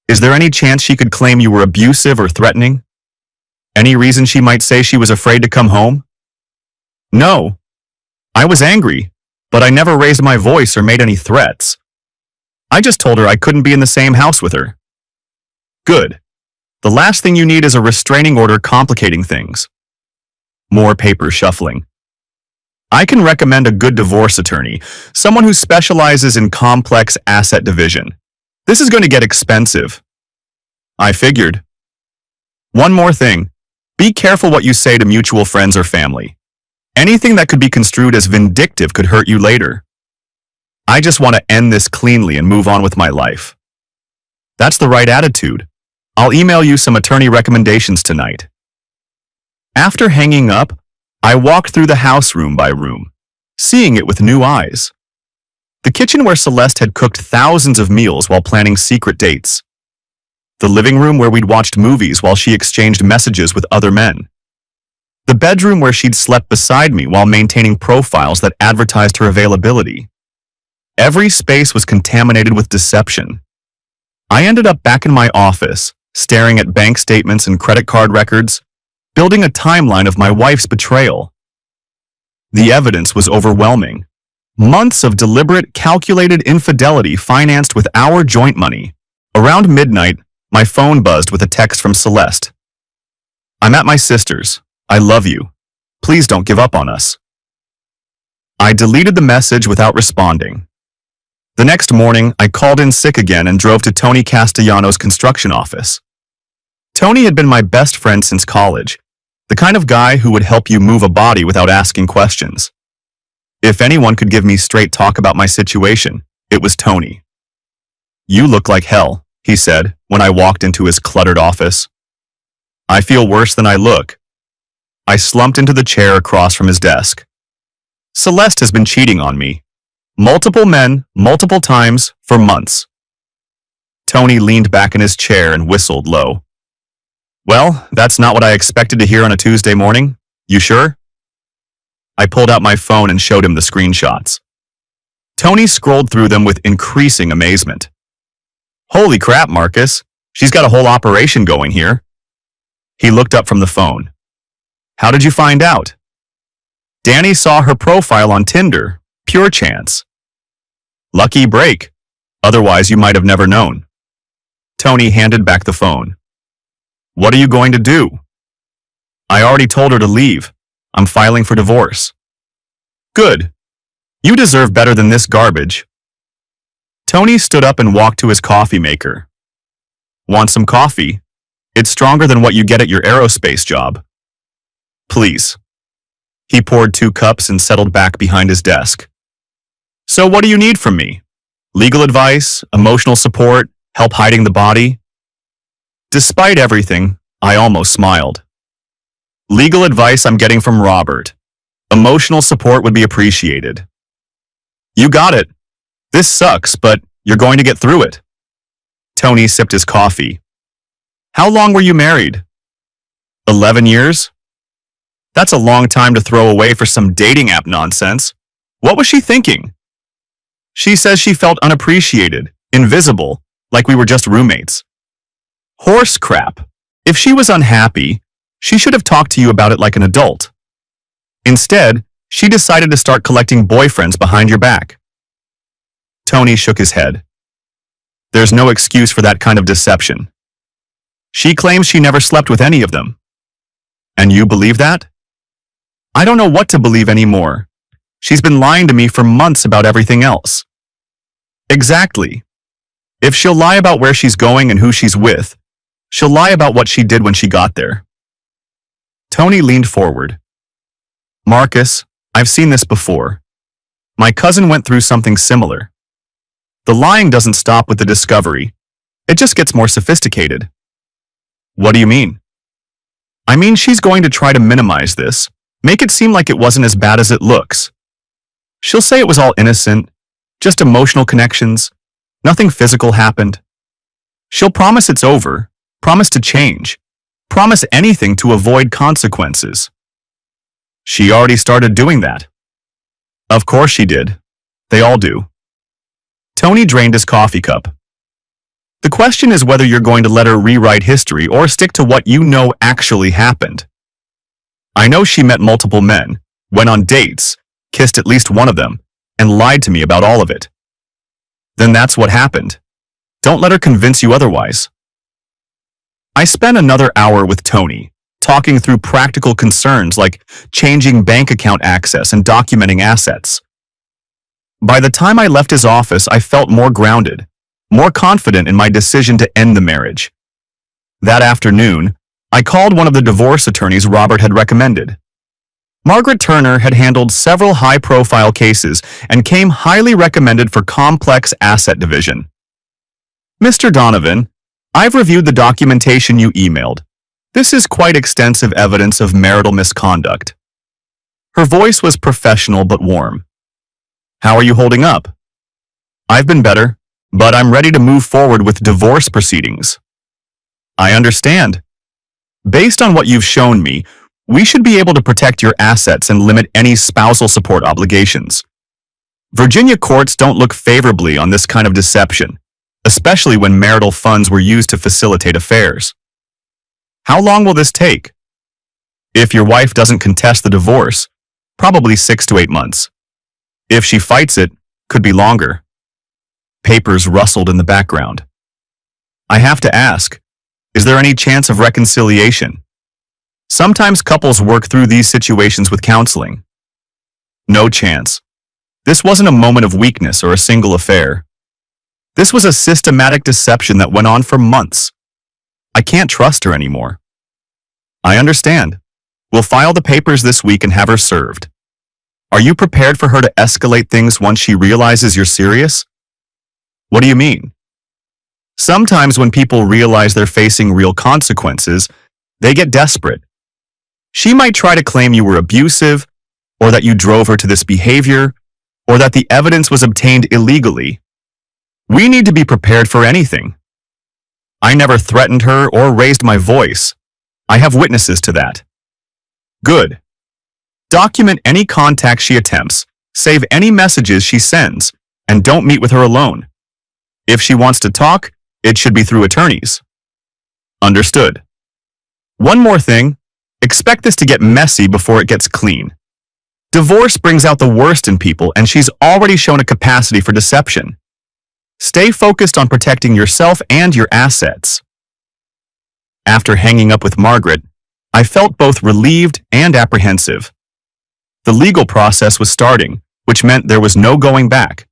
is there any chance she could claim you were abusive or threatening? Any reason she might say she was afraid to come home? No. I was angry, but I never raised my voice or made any threats. I just told her I couldn't be in the same house with her. Good. The last thing you need is a restraining order complicating things. More paper shuffling. I can recommend a good divorce attorney, someone who specializes in complex asset division. This is going to get expensive. I figured. One more thing. Be careful what you say to mutual friends or family. Anything that could be construed as vindictive could hurt you later. I just want to end this cleanly and move on with my life. That's the right attitude. I'll email you some attorney recommendations tonight. After hanging up, I walked through the house room by room, seeing it with new eyes. The kitchen where Celeste had cooked thousands of meals while planning secret dates. The living room where we'd watched movies while she exchanged messages with other men. The bedroom where she'd slept beside me while maintaining profiles that advertised her availability. Every space was contaminated with deception. I ended up back in my office, staring at bank statements and credit card records, building a timeline of my wife's betrayal. The evidence was overwhelming. Months of deliberate, calculated infidelity financed with our joint money. Around midnight, my phone buzzed with a text from Celeste. "I'm at my sister's. I love you. Please don't give up on us." I deleted the message without responding. The next morning, I called in sick again and drove to Tony Castellano's construction office. Tony had been my best friend since college, the kind of guy who would help you move a body without asking questions. If anyone could give me straight talk about my situation, it was Tony. "You look like hell," he said when I walked into his cluttered office. "I feel worse than I look." I slumped into the chair across from his desk. "Celeste has been cheating on me. Multiple men, multiple times, for months." Tony leaned back in his chair and whistled low. "Well, that's not what I expected to hear on a Tuesday morning. You sure?" I pulled out my phone and showed him the screenshots. Tony scrolled through them with increasing amazement. "Holy crap, Marcus. She's got a whole operation going here." He looked up from the phone. "How did you find out?" "Danny saw her profile on Tinder. Pure chance." "Lucky break. Otherwise, you might have never known." Tony handed back the phone. "What are you going to do?" "I already told her to leave. I'm filing for divorce." "Good. You deserve better than this garbage." Tony stood up and walked to his coffee maker. "Want some coffee? It's stronger than what you get at your aerospace job." "Please." He poured 2 cups and settled back behind his desk. "So what do you need from me? Legal advice, emotional support, help hiding the body?" Despite everything, I almost smiled. "Legal advice I'm getting from Robert. Emotional support would be appreciated." "You got it. This sucks, but you're going to get through it." Tony sipped his coffee. "How long were you married?" 11 years? That's a long time to throw away for some dating app nonsense. What was she thinking? She says she felt unappreciated, invisible, like we were just roommates. Horse crap. If she was unhappy, she should have talked to you about it like an adult. Instead, she decided to start collecting boyfriends behind your back. Tony shook his head. There's no excuse for that kind of deception. She claims she never slept with any of them. And you believe that? I don't know what to believe anymore. She's been lying to me for months about everything else. Exactly. If she'll lie about where she's going and who she's with, she'll lie about what she did when she got there. Tony leaned forward. Marcus, I've seen this before. My cousin went through something similar. The lying doesn't stop with the discovery. It just gets more sophisticated. What do you mean? I mean, she's going to try to minimize this, make it seem like it wasn't as bad as it looks. She'll say it was all innocent, just emotional connections, nothing physical happened. She'll promise it's over, promise to change, promise anything to avoid consequences. She already started doing that. Of course she did. They all do. Tony drained his coffee cup. The question is whether you're going to let her rewrite history or stick to what you know actually happened. I know she met multiple men, went on dates, kissed at least one of them, and lied to me about all of it. Then that's what happened. Don't let her convince you otherwise. I spent another hour with Tony, talking through practical concerns like changing bank account access and documenting assets. By the time I left his office, I felt more grounded, more confident in my decision to end the marriage. That afternoon, I called one of the divorce attorneys Robert had recommended. Margaret Turner had handled several high-profile cases and came highly recommended for complex asset division. Mr. Donovan, I've reviewed the documentation you emailed. This is quite extensive evidence of marital misconduct. Her voice was professional but warm. How are you holding up? I've been better, but I'm ready to move forward with divorce proceedings. I understand. Based on what you've shown me, we should be able to protect your assets and limit any spousal support obligations. Virginia courts don't look favorably on this kind of deception, especially when marital funds were used to facilitate affairs. How long will this take? If your wife doesn't contest the divorce, probably 6 to 8 months. If she fights it, could be longer. Papers rustled in the background. I have to ask, is there any chance of reconciliation? Sometimes couples work through these situations with counseling. No chance. This wasn't a moment of weakness or a single affair. This was a systematic deception that went on for months. I can't trust her anymore. I understand. We'll file the papers this week and have her served. Are you prepared for her to escalate things once she realizes you're serious? What do you mean? Sometimes when people realize they're facing real consequences, they get desperate. She might try to claim you were abusive, or that you drove her to this behavior, or that the evidence was obtained illegally. We need to be prepared for anything. I never threatened her or raised my voice. I have witnesses to that. Good. Document any contact she attempts, save any messages she sends, and don't meet with her alone. If she wants to talk, it should be through attorneys. Understood. One more thing, expect this to get messy before it gets clean. Divorce brings out the worst in people, and she's already shown a capacity for deception. Stay focused on protecting yourself and your assets. After hanging up with Margaret, I felt both relieved and apprehensive. The legal process was starting, which meant there was no going back.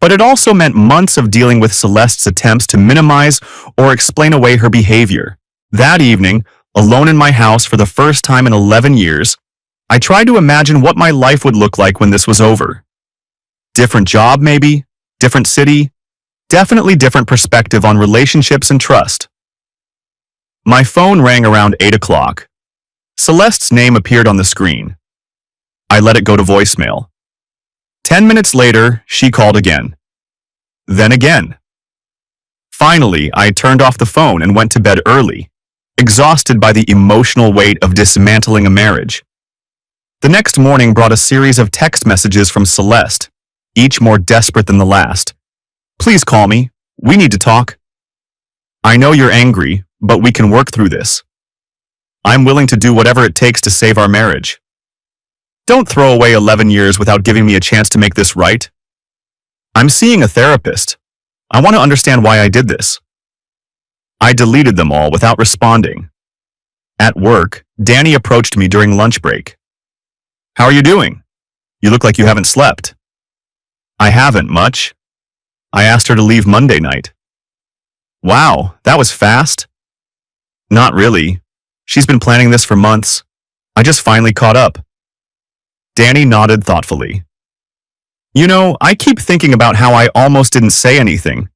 But it also meant months of dealing with Celeste's attempts to minimize or explain away her behavior. That evening, alone in my house for the first time in 11 years, I tried to imagine what my life would look like when this was over. Different job, maybe? Different city? Definitely different perspective on relationships and trust. My phone rang around 8 o'clock. Celeste's name appeared on the screen. I let it go to voicemail. 10 minutes later, she called again. Then again. Finally, I turned off the phone and went to bed early, exhausted by the emotional weight of dismantling a marriage. The next morning brought a series of text messages from Celeste, each more desperate than the last. Please call me. We need to talk. I know you're angry, but we can work through this. I'm willing to do whatever it takes to save our marriage. Don't throw away 11 years without giving me a chance to make this right. I'm seeing a therapist. I want to understand why I did this. I deleted them all without responding. At work, Danny approached me during lunch break. How are you doing? You look like you haven't slept. I haven't much. I asked her to leave Monday night. Wow, that was fast. Not really. She's been planning this for months. I just finally caught up. Danny nodded thoughtfully. You know, I keep thinking about how I almost didn't say anything.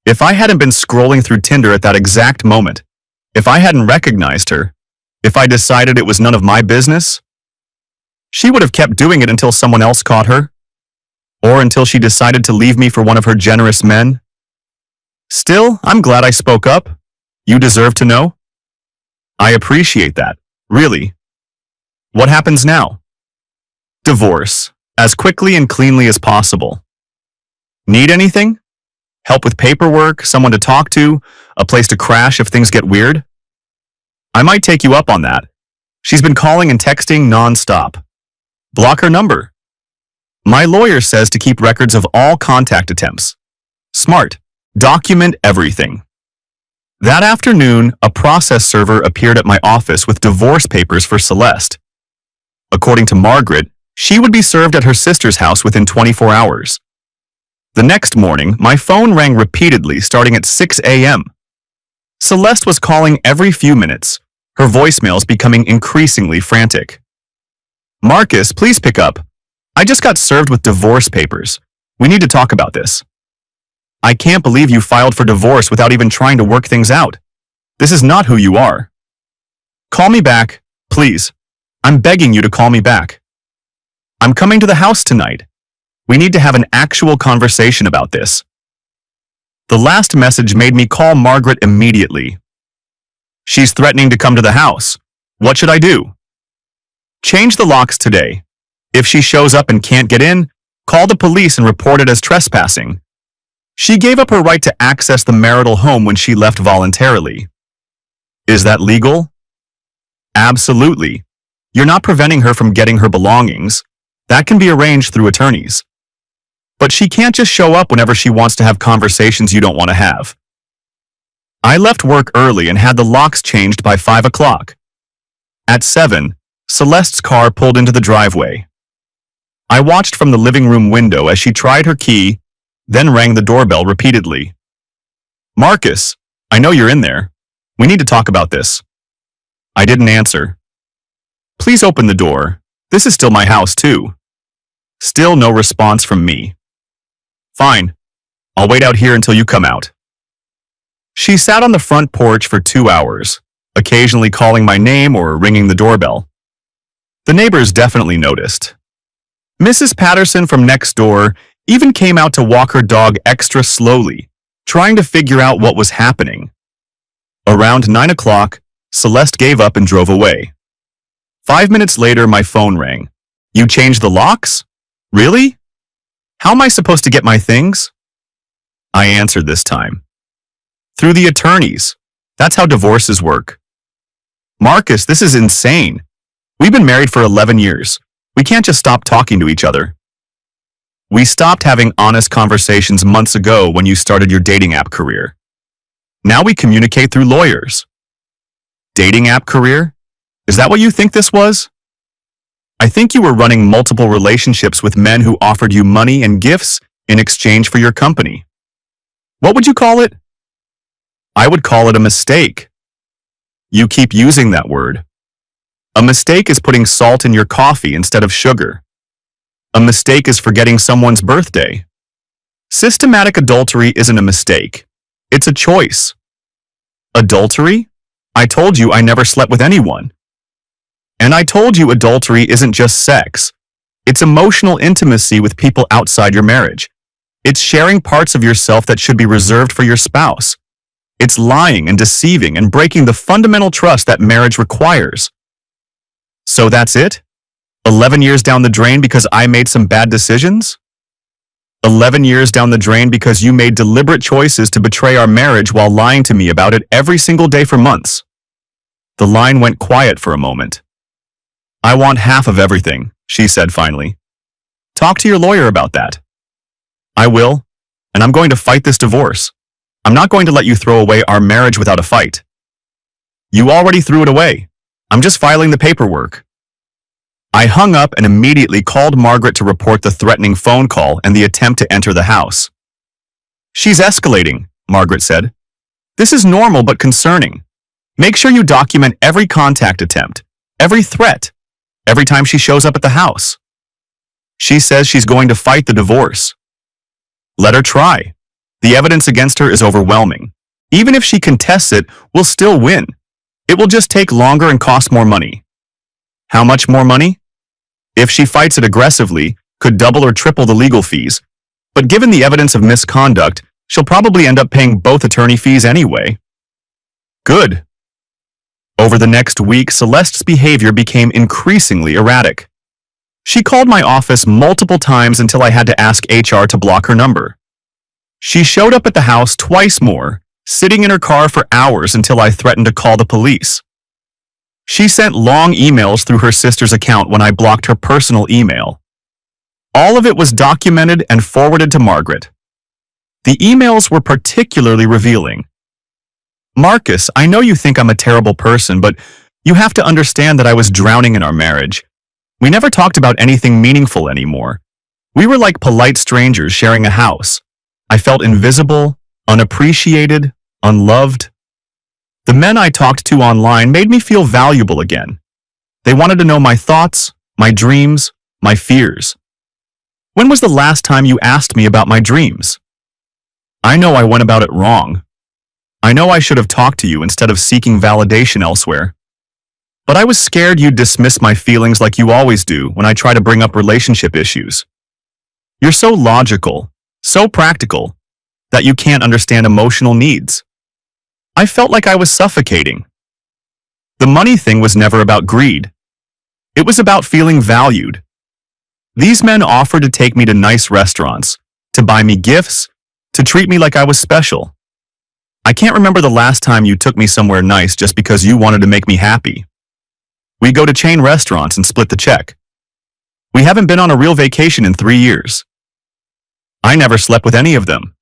If I hadn't been scrolling through Tinder at that exact moment, if I hadn't recognized her, if I decided it was none of my business, she would have kept doing it until someone else caught her, or until she decided to leave me for one of her generous men. Still, I'm glad I spoke up. You deserve to know. I appreciate that, really. What happens now? Divorce, as quickly and cleanly as possible. Need anything? Help with paperwork, someone to talk to, a place to crash if things get weird? I might take you up on that. She's been calling and texting nonstop. Block her number. My lawyer says to keep records of all contact attempts. Smart. Document everything. That afternoon, a process server appeared at my office with divorce papers for Celeste. According to Margaret, she would be served at her sister's house within 24 hours. The next morning, my phone rang repeatedly starting at 6 a.m. Celeste was calling every few minutes, her voicemails becoming increasingly frantic. Marcus, please pick up. I just got served with divorce papers. We need to talk about this. I can't believe you filed for divorce without even trying to work things out. This is not who you are. Call me back, please. I'm begging you to call me back. I'm coming to the house tonight. We need to have an actual conversation about this. The last message made me call Margaret immediately. She's threatening to come to the house. What should I do? Change the locks today. If she shows up and can't get in, call the police and report it as trespassing. She gave up her right to access the marital home when she left voluntarily. Is that legal? Absolutely. You're not preventing her from getting her belongings. That can be arranged through attorneys. But she can't just show up whenever she wants to have conversations you don't want to have. I left work early and had the locks changed by 5 o'clock. At 7, Celeste's car pulled into the driveway. I watched from the living room window as she tried her key, then rang the doorbell repeatedly. Marcus, I know you're in there. We need to talk about this. I didn't answer. Please open the door. This is still my house, too. Still no response from me. Fine. I'll wait out here until you come out. She sat on the front porch for 2 hours, occasionally calling my name or ringing the doorbell. The neighbors definitely noticed. Mrs. Patterson from next door even came out to walk her dog extra slowly, trying to figure out what was happening. Around 9 o'clock, Celeste gave up and drove away. 5 minutes later, my phone rang. You changed the locks? Really? How am I supposed to get my things? I answered this time. Through the attorneys. That's how divorces work. Marcus, this is insane. We've been married for 11 years. We can't just stop talking to each other. We stopped having honest conversations months ago when you started your dating app career. Now we communicate through lawyers. Dating app career? Is that what you think this was? I think you were running multiple relationships with men who offered you money and gifts in exchange for your company. What would you call it? I would call it a mistake. You keep using that word. A mistake is putting salt in your coffee instead of sugar. A mistake is forgetting someone's birthday. Systematic adultery isn't a mistake. It's a choice. Adultery? I told you I never slept with anyone. And I told you adultery isn't just sex. It's emotional intimacy with people outside your marriage. It's sharing parts of yourself that should be reserved for your spouse. It's lying and deceiving and breaking the fundamental trust that marriage requires. So that's it? 11 years down the drain because I made some bad decisions? 11 years down the drain because you made deliberate choices to betray our marriage while lying to me about it every single day for months. The line went quiet for a moment. I want half of everything, she said finally. Talk to your lawyer about that. I will, and I'm going to fight this divorce. I'm not going to let you throw away our marriage without a fight. You already threw it away. I'm just filing the paperwork. I hung up and immediately called Margaret to report the threatening phone call and the attempt to enter the house. She's escalating, Margaret said. This is normal but concerning. Make sure you document every contact attempt, every threat, every time she shows up at the house. She says she's going to fight the divorce. Let her try. The evidence against her is overwhelming. Even if she contests it, we'll still win. It will just take longer and cost more money. How much more money? If she fights it aggressively, could double or triple the legal fees. But given the evidence of misconduct, she'll probably end up paying both attorney fees anyway. Good. Over the next week, Celeste's behavior became increasingly erratic. She called my office multiple times until I had to ask HR to block her number. She showed up at the house twice more, sitting in her car for hours until I threatened to call the police. She sent long emails through her sister's account when I blocked her personal email. All of it was documented and forwarded to Margaret. The emails were particularly revealing. Marcus, I know you think I'm a terrible person, but you have to understand that I was drowning in our marriage. We never talked about anything meaningful anymore. We were like polite strangers sharing a house. I felt invisible, unappreciated, unloved. The men I talked to online made me feel valuable again. They wanted to know my thoughts, my dreams, my fears. When was the last time you asked me about my dreams? I know I went about it wrong. I know I should have talked to you instead of seeking validation elsewhere. But I was scared you'd dismiss my feelings like you always do when I try to bring up relationship issues. You're so logical, so practical, that you can't understand emotional needs. I felt like I was suffocating. The money thing was never about greed. It was about feeling valued. These men offered to take me to nice restaurants, to buy me gifts, to treat me like I was special. I can't remember the last time you took me somewhere nice just because you wanted to make me happy. We go to chain restaurants and split the check. We haven't been on a real vacation in 3 years. I never slept with any of them.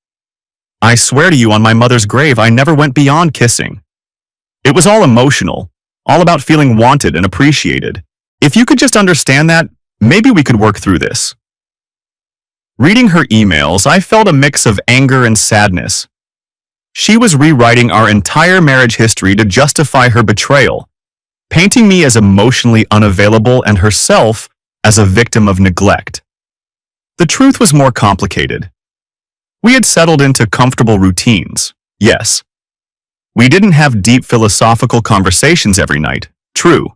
I swear to you on my mother's grave, I never went beyond kissing. It was all emotional, all about feeling wanted and appreciated. If you could just understand that, maybe we could work through this. Reading her emails, I felt a mix of anger and sadness. She was rewriting our entire marriage history to justify her betrayal, painting me as emotionally unavailable and herself as a victim of neglect. The truth was more complicated. We had settled into comfortable routines, yes. We didn't have deep philosophical conversations every night, true.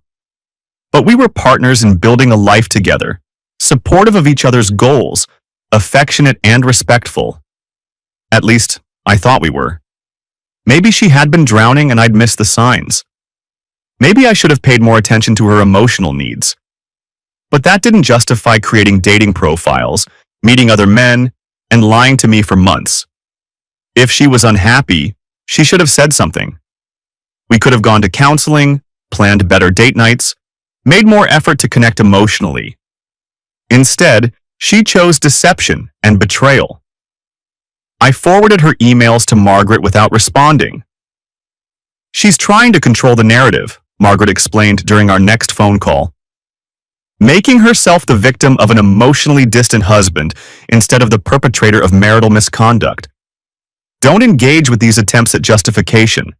But we were partners in building a life together, supportive of each other's goals, affectionate and respectful. At least, I thought we were. Maybe she had been drowning and I'd missed the signs. Maybe I should have paid more attention to her emotional needs. But that didn't justify creating dating profiles, meeting other men, and lying to me for months. If she was unhappy, she should have said something. We could have gone to counseling, planned better date nights, made more effort to connect emotionally. Instead, she chose deception and betrayal. I forwarded her emails to Margaret without responding. She's trying to control the narrative, Margaret explained during our next phone call, making herself the victim of an emotionally distant husband instead of the perpetrator of marital misconduct. Don't engage with these attempts at justification.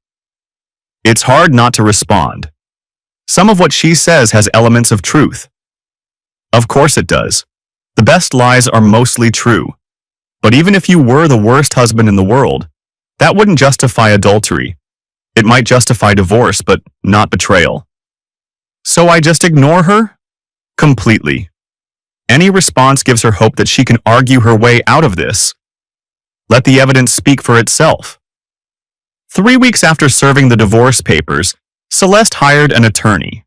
It's hard not to respond. Some of what she says has elements of truth. Of course it does. The best lies are mostly true. But even if you were the worst husband in the world, that wouldn't justify adultery. It might justify divorce, but not betrayal. So I just ignore her? Completely. Any response gives her hope that she can argue her way out of this. Let the evidence speak for itself. 3 weeks after serving the divorce papers, Celeste hired an attorney.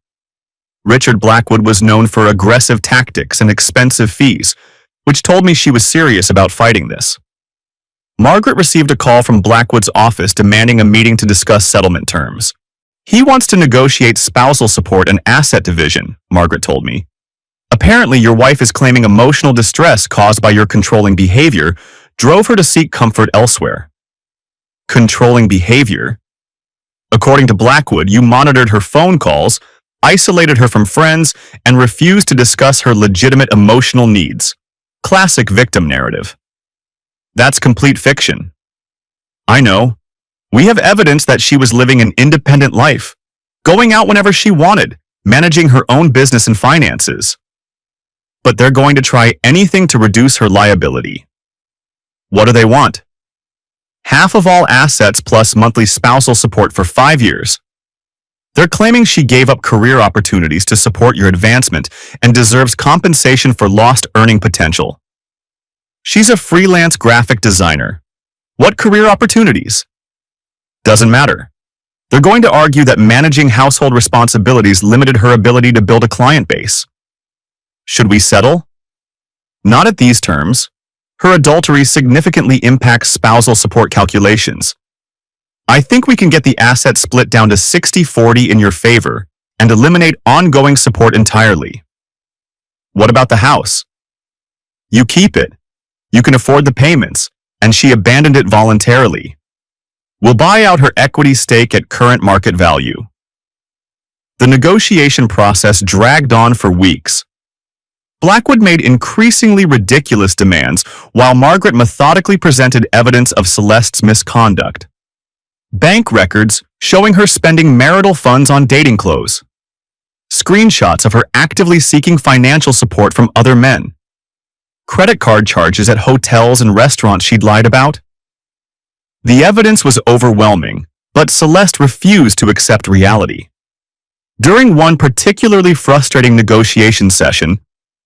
Richard Blackwood was known for aggressive tactics and expensive fees, which told me she was serious about fighting this. Margaret received a call from Blackwood's office demanding a meeting to discuss settlement terms. He wants to negotiate spousal support and asset division, Margaret told me. Apparently, your wife is claiming emotional distress caused by your controlling behavior drove her to seek comfort elsewhere. Controlling behavior? According to Blackwood, you monitored her phone calls, isolated her from friends, and refused to discuss her legitimate emotional needs. Classic victim narrative. That's complete fiction. I know. We have evidence that she was living an independent life, going out whenever she wanted, managing her own business and finances. But they're going to try anything to reduce her liability. What do they want? Half of all assets plus monthly spousal support for 5 years. They're claiming she gave up career opportunities to support your advancement and deserves compensation for lost earning potential. She's a freelance graphic designer. What career opportunities? Doesn't matter. They're going to argue that managing household responsibilities limited her ability to build a client base. Should we settle? Not at these terms. Her adultery significantly impacts spousal support calculations. I think we can get the assets split down to 60-40 in your favor and eliminate ongoing support entirely. What about the house? You keep it. You can afford the payments, and she abandoned it voluntarily. We'll buy out her equity stake at current market value. The negotiation process dragged on for weeks. Blackwood made increasingly ridiculous demands while Margaret methodically presented evidence of Celeste's misconduct. Bank records showing her spending marital funds on dating clothes. Screenshots of her actively seeking financial support from other men. Credit card charges at hotels and restaurants she'd lied about. The evidence was overwhelming, but Celeste refused to accept reality. During one particularly frustrating negotiation session,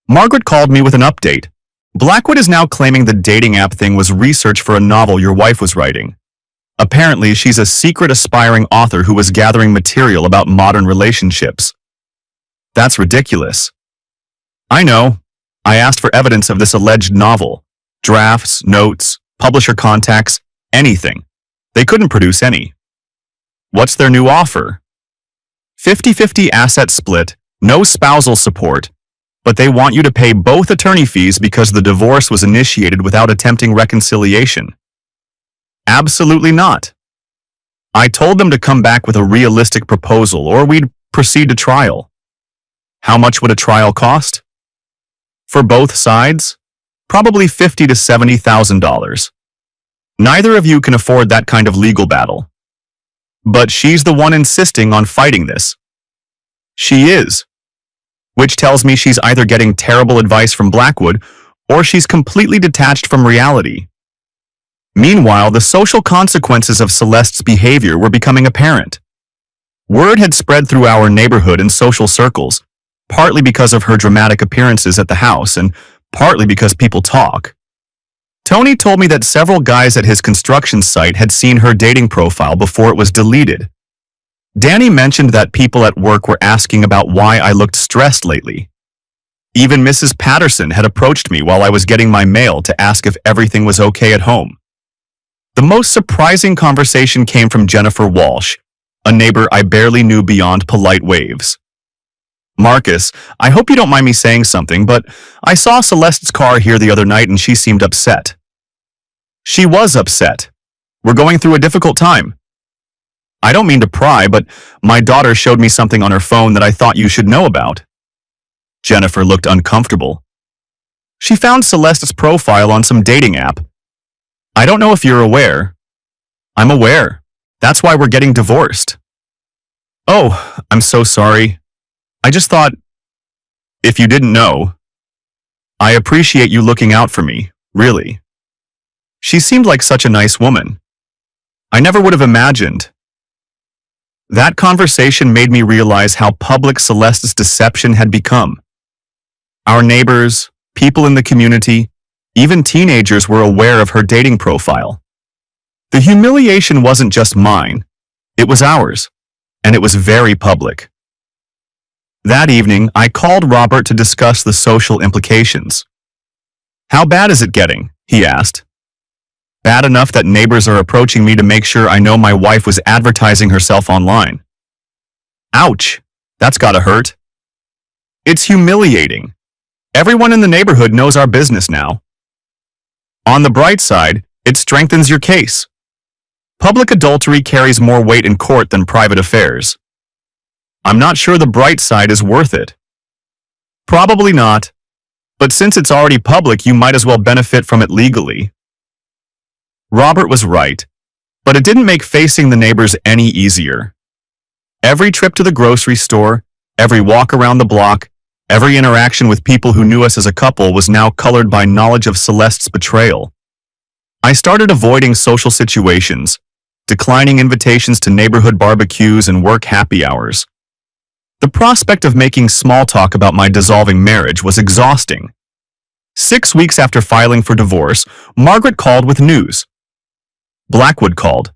Margaret called me with an update. Blackwood is now claiming the dating app thing was research for a novel your wife was writing. Apparently, she's a secret aspiring author who was gathering material about modern relationships. That's ridiculous. I know. I asked for evidence of this alleged novel. Drafts, notes, publisher contacts, anything. They couldn't produce any. What's their new offer? 50-50 asset split, no spousal support, but they want you to pay both attorney fees because the divorce was initiated without attempting reconciliation. Absolutely not. I told them to come back with a realistic proposal or we'd proceed to trial. How much would a trial cost? For both sides? Probably $50,000 to $70,000. Neither of you can afford that kind of legal battle. But she's the one insisting on fighting this. She is. Which tells me she's either getting terrible advice from Blackwood or she's completely detached from reality. Meanwhile, the social consequences of Celeste's behavior were becoming apparent. Word had spread through our neighborhood and social circles, partly because of her dramatic appearances at the house and partly because people talk. Tony told me that several guys at his construction site had seen her dating profile before it was deleted. Danny mentioned that people at work were asking about why I looked stressed lately. Even Mrs. Patterson had approached me while I was getting my mail to ask if everything was okay at home. The most surprising conversation came from Jennifer Walsh, a neighbor I barely knew beyond polite waves. Marcus, I hope you don't mind me saying something, but I saw Celeste's car here the other night and she seemed upset. She was upset. We're going through a difficult time. I don't mean to pry, but my daughter showed me something on her phone that I thought you should know about. Jennifer looked uncomfortable. She found Celeste's profile on some dating app. I don't know if you're aware. I'm aware. That's why we're getting divorced. Oh, I'm so sorry. I just thought, if you didn't know, I appreciate you looking out for me, really. She seemed like such a nice woman. I never would have imagined. That conversation made me realize how public Celeste's deception had become. Our neighbors, people in the community, even teenagers were aware of her dating profile. The humiliation wasn't just mine, it was ours, and it was very public. That evening, I called Robert to discuss the social implications. How bad is it getting? He asked. Bad enough that neighbors are approaching me to make sure I know my wife was advertising herself online. Ouch, that's gotta hurt. It's humiliating. Everyone in the neighborhood knows our business now. On the bright side, it strengthens your case. Public adultery carries more weight in court than private affairs. I'm not sure the bright side is worth it. Probably not, but since it's already public, you might as well benefit from it legally. Robert was right, but it didn't make facing the neighbors any easier. Every trip to the grocery store, every walk around the block, every interaction with people who knew us as a couple was now colored by knowledge of Celeste's betrayal. I started avoiding social situations, declining invitations to neighborhood barbecues and work happy hours. The prospect of making small talk about my dissolving marriage was exhausting. 6 weeks after filing for divorce, Margaret called with news. Blackwood called.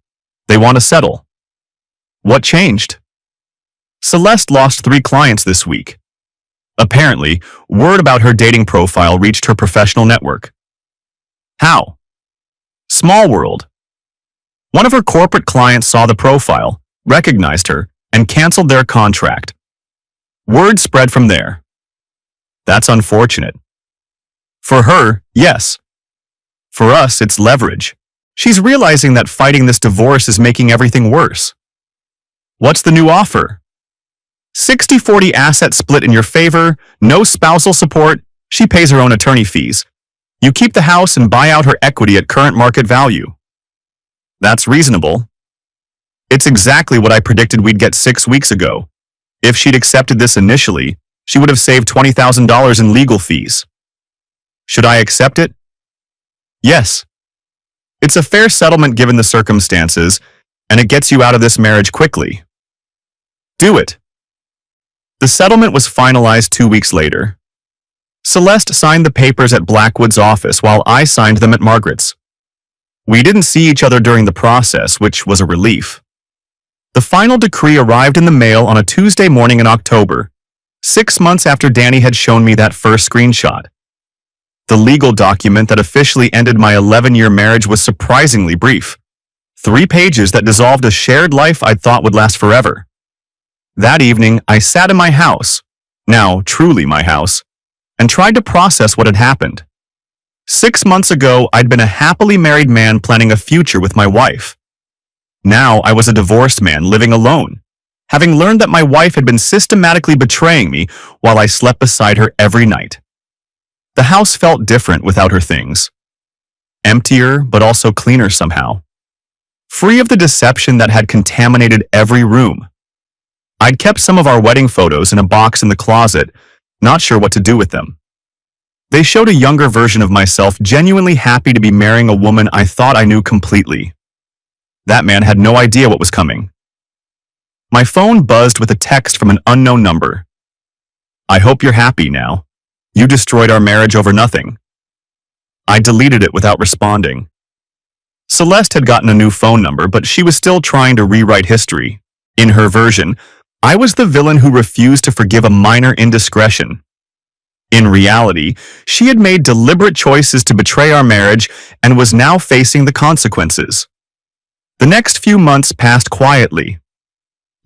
They want to settle. What changed? Celeste lost 3 clients this week. Apparently, word about her dating profile reached her professional network. How? Small world. One of her corporate clients saw the profile, recognized her, and canceled their contract. Word spread from there. That's unfortunate. For her, yes. For us, it's leverage. She's realizing that fighting this divorce is making everything worse. What's the new offer? 60-40 asset split in your favor, no spousal support, she pays her own attorney fees. You keep the house and buy out her equity at current market value. That's reasonable. It's exactly what I predicted we'd get 6 weeks ago. If she'd accepted this initially, she would have saved $20,000 in legal fees. Should I accept it? Yes. It's a fair settlement given the circumstances, and it gets you out of this marriage quickly. Do it. The settlement was finalized 2 weeks later. Celeste signed the papers at Blackwood's office while I signed them at Margaret's. We didn't see each other during the process, which was a relief. The final decree arrived in the mail on a Tuesday morning in October, 6 months after Danny had shown me that first screenshot. The legal document that officially ended my 11-year marriage was surprisingly brief. 3 pages that dissolved a shared life I'd thought would last forever. That evening, I sat in my house, now truly my house, and tried to process what had happened. 6 months ago, I'd been a happily married man planning a future with my wife. Now I was a divorced man living alone, having learned that my wife had been systematically betraying me while I slept beside her every night. The house felt different without her things. Emptier, but also cleaner somehow. Free of the deception that had contaminated every room. I'd kept some of our wedding photos in a box in the closet, not sure what to do with them. They showed a younger version of myself genuinely happy to be marrying a woman I thought I knew completely. That man had no idea what was coming. My phone buzzed with a text from an unknown number. "I hope you're happy now. You destroyed our marriage over nothing." I deleted it without responding. Celeste had gotten a new phone number, but she was still trying to rewrite history. In her version, I was the villain who refused to forgive a minor indiscretion. In reality, she had made deliberate choices to betray our marriage and was now facing the consequences. The next few months passed quietly.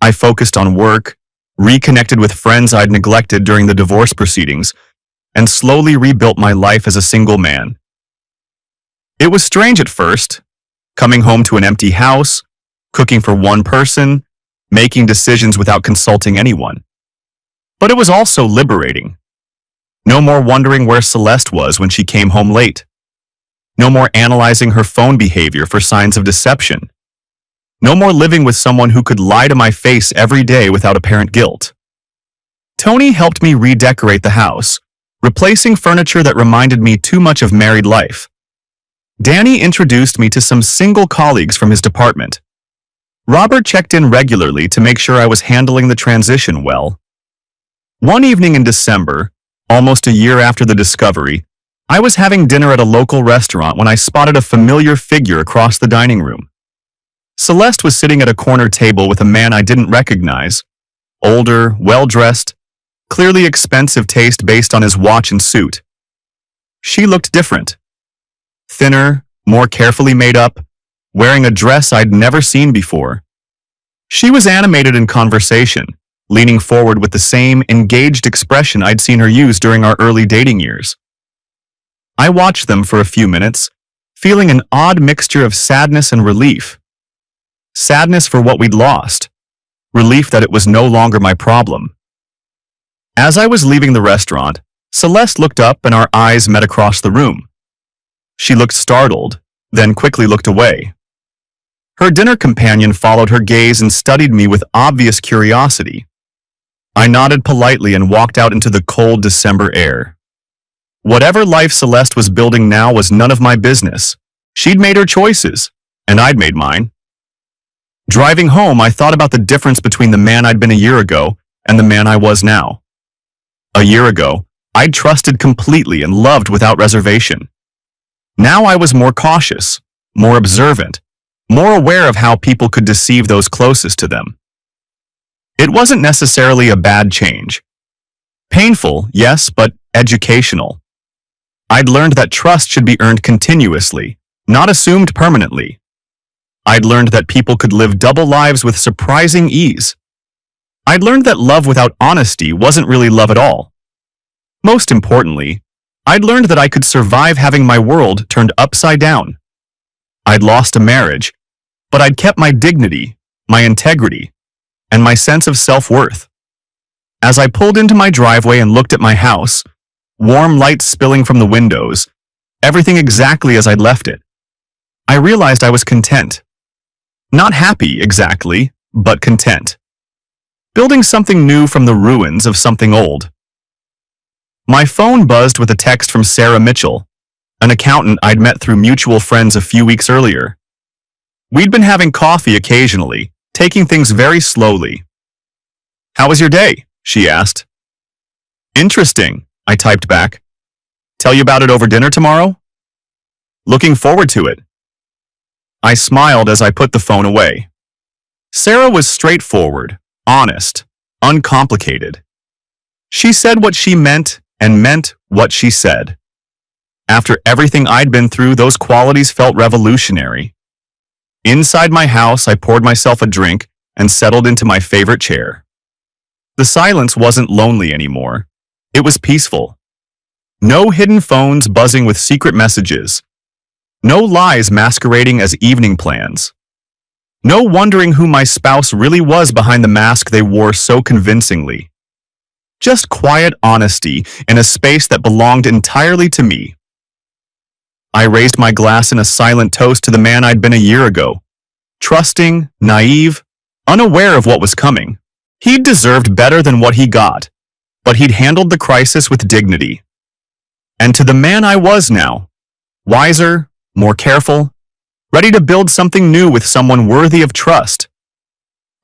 I focused on work, reconnected with friends I'd neglected during the divorce proceedings, and slowly rebuilt my life as a single man. It was strange at first, coming home to an empty house, cooking for one person, making decisions without consulting anyone. But it was also liberating. No more wondering where Celeste was when she came home late. No more analyzing her phone behavior for signs of deception. No more living with someone who could lie to my face every day without apparent guilt. Tony helped me redecorate the house, replacing furniture that reminded me too much of married life. Danny introduced me to some single colleagues from his department. Robert checked in regularly to make sure I was handling the transition well. One evening in December, almost a year after the discovery, I was having dinner at a local restaurant when I spotted a familiar figure across the dining room. Celeste was sitting at a corner table with a man I didn't recognize. Older, well-dressed, clearly expensive taste based on his watch and suit. She looked different. Thinner, more carefully made up, wearing a dress I'd never seen before. She was animated in conversation, leaning forward with the same engaged expression I'd seen her use during our early dating years. I watched them for a few minutes, feeling an odd mixture of sadness and relief. Sadness for what we'd lost, relief that it was no longer my problem. As I was leaving the restaurant, Celeste looked up and our eyes met across the room. She looked startled, then quickly looked away. Her dinner companion followed her gaze and studied me with obvious curiosity. I nodded politely and walked out into the cold December air. Whatever life Celeste was building now was none of my business. She'd made her choices, and I'd made mine. Driving home, I thought about the difference between the man I'd been a year ago and the man I was now. A year ago, I'd trusted completely and loved without reservation. Now I was more cautious, more observant, more aware of how people could deceive those closest to them. It wasn't necessarily a bad change. Painful, yes, but educational. I'd learned that trust should be earned continuously, not assumed permanently. I'd learned that people could live double lives with surprising ease. I'd learned that love without honesty wasn't really love at all. Most importantly, I'd learned that I could survive having my world turned upside down. I'd lost a marriage, but I'd kept my dignity, my integrity, and my sense of self-worth. As I pulled into my driveway and looked at my house, warm light spilling from the windows, everything exactly as I'd left it, I realized I was content. Not happy, exactly, but content. Building something new from the ruins of something old. My phone buzzed with a text from Sarah Mitchell, an accountant I'd met through mutual friends a few weeks earlier. We'd been having coffee occasionally, taking things very slowly. "How was your day?" she asked. "Interesting," I typed back. "Tell you about it over dinner tomorrow?" "Looking forward to it." I smiled as I put the phone away. Sarah was straightforward, honest, uncomplicated. She said what she meant and meant what she said. After everything I'd been through, those qualities felt revolutionary. Inside my house, I poured myself a drink and settled into my favorite chair. The silence wasn't lonely anymore. It was peaceful. No hidden phones buzzing with secret messages. No lies masquerading as evening plans. No wondering who my spouse really was behind the mask they wore so convincingly. Just quiet honesty in a space that belonged entirely to me. I raised my glass in a silent toast to the man I'd been a year ago. Trusting, naive, unaware of what was coming. He'd deserved better than what he got, but he'd handled the crisis with dignity. And to the man I was now, wiser, more careful, ready to build something new with someone worthy of trust.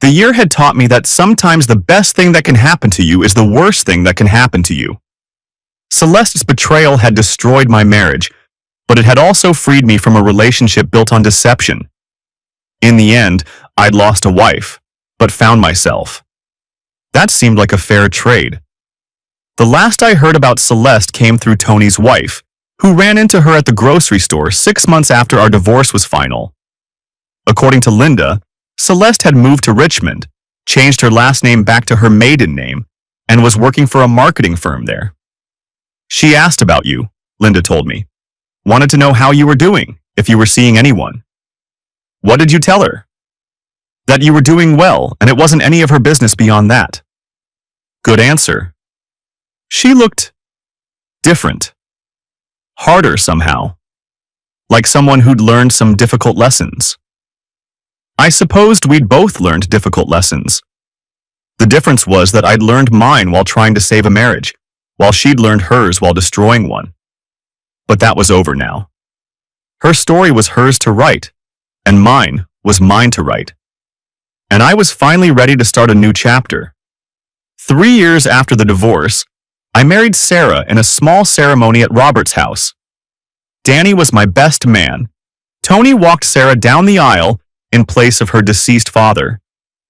The year had taught me that sometimes the best thing that can happen to you is the worst thing that can happen to you. Celeste's betrayal had destroyed my marriage, but it had also freed me from a relationship built on deception. In the end, I'd lost a wife, but found myself. That seemed like a fair trade. The last I heard about Celeste came through Tony's wife, who ran into her at the grocery store 6 months after our divorce was final. According to Linda, Celeste had moved to Richmond, changed her last name back to her maiden name, and was working for a marketing firm there. She asked about you, Linda told me. Wanted to know how you were doing, if you were seeing anyone. What did you tell her? That you were doing well, and it wasn't any of her business beyond that. Good answer. She looked different. Harder somehow. Like someone who'd learned some difficult lessons. I supposed we'd both learned difficult lessons. The difference was that I'd learned mine while trying to save a marriage, while she'd learned hers while destroying one. But that was over now. Her story was hers to write, and mine was mine to write. And I was finally ready to start a new chapter. 3 years after the divorce, I married Sarah in a small ceremony at Robert's house. Danny was my best man. Tony walked Sarah down the aisle in place of her deceased father,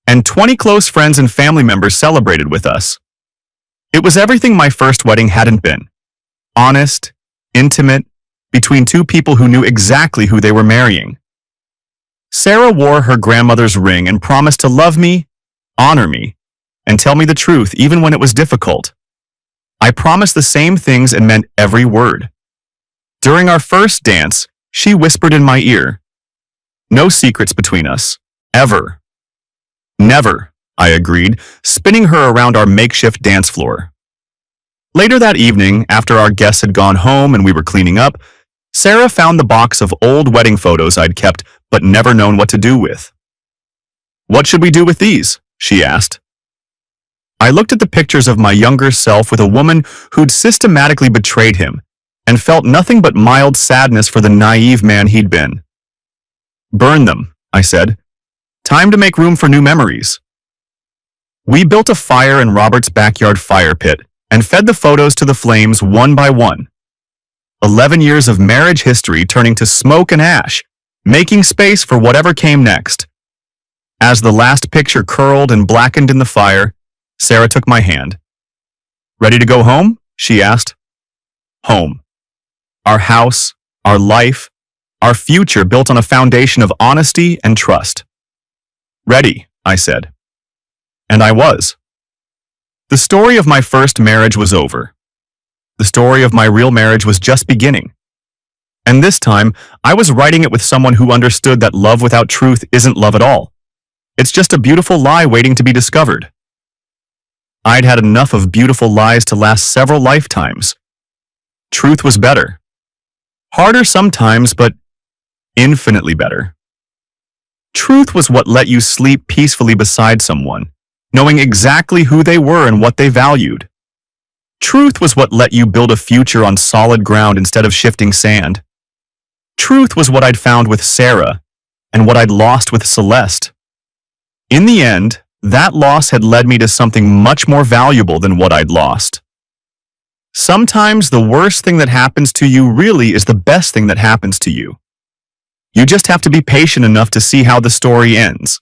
and 20 close friends and family members celebrated with us. It was everything my first wedding hadn't been. Honest, intimate, between two people who knew exactly who they were marrying. Sarah wore her grandmother's ring and promised to love me, honor me, and tell me the truth even when it was difficult. I promised the same things and meant every word. During our first dance, she whispered in my ear, "No secrets between us, ever." "Never," I agreed, spinning her around our makeshift dance floor. Later that evening, after our guests had gone home and we were cleaning up, Sarah found the box of old wedding photos I'd kept but never known what to do with. "What should we do with these?" she asked. I looked at the pictures of my younger self with a woman who'd systematically betrayed him and felt nothing but mild sadness for the naive man he'd been. "Burn them," I said. "Time to make room for new memories." We built a fire in Robert's backyard fire pit and fed the photos to the flames one by one. 11 years of marriage history turning to smoke and ash, making space for whatever came next. As the last picture curled and blackened in the fire, Sarah took my hand. "Ready to go home?" she asked. Home. Our house, our life, our future built on a foundation of honesty and trust. "Ready," I said. And I was. The story of my first marriage was over. The story of my real marriage was just beginning. And this time, I was writing it with someone who understood that love without truth isn't love at all. It's just a beautiful lie waiting to be discovered. I'd had enough of beautiful lies to last several lifetimes. Truth was better. Harder sometimes, but infinitely better. Truth was what let you sleep peacefully beside someone, knowing exactly who they were and what they valued. Truth was what let you build a future on solid ground instead of shifting sand. Truth was what I'd found with Sarah, and what I'd lost with Celeste. In the end, that loss had led me to something much more valuable than what I'd lost. Sometimes the worst thing that happens to you really is the best thing that happens to you. You just have to be patient enough to see how the story ends.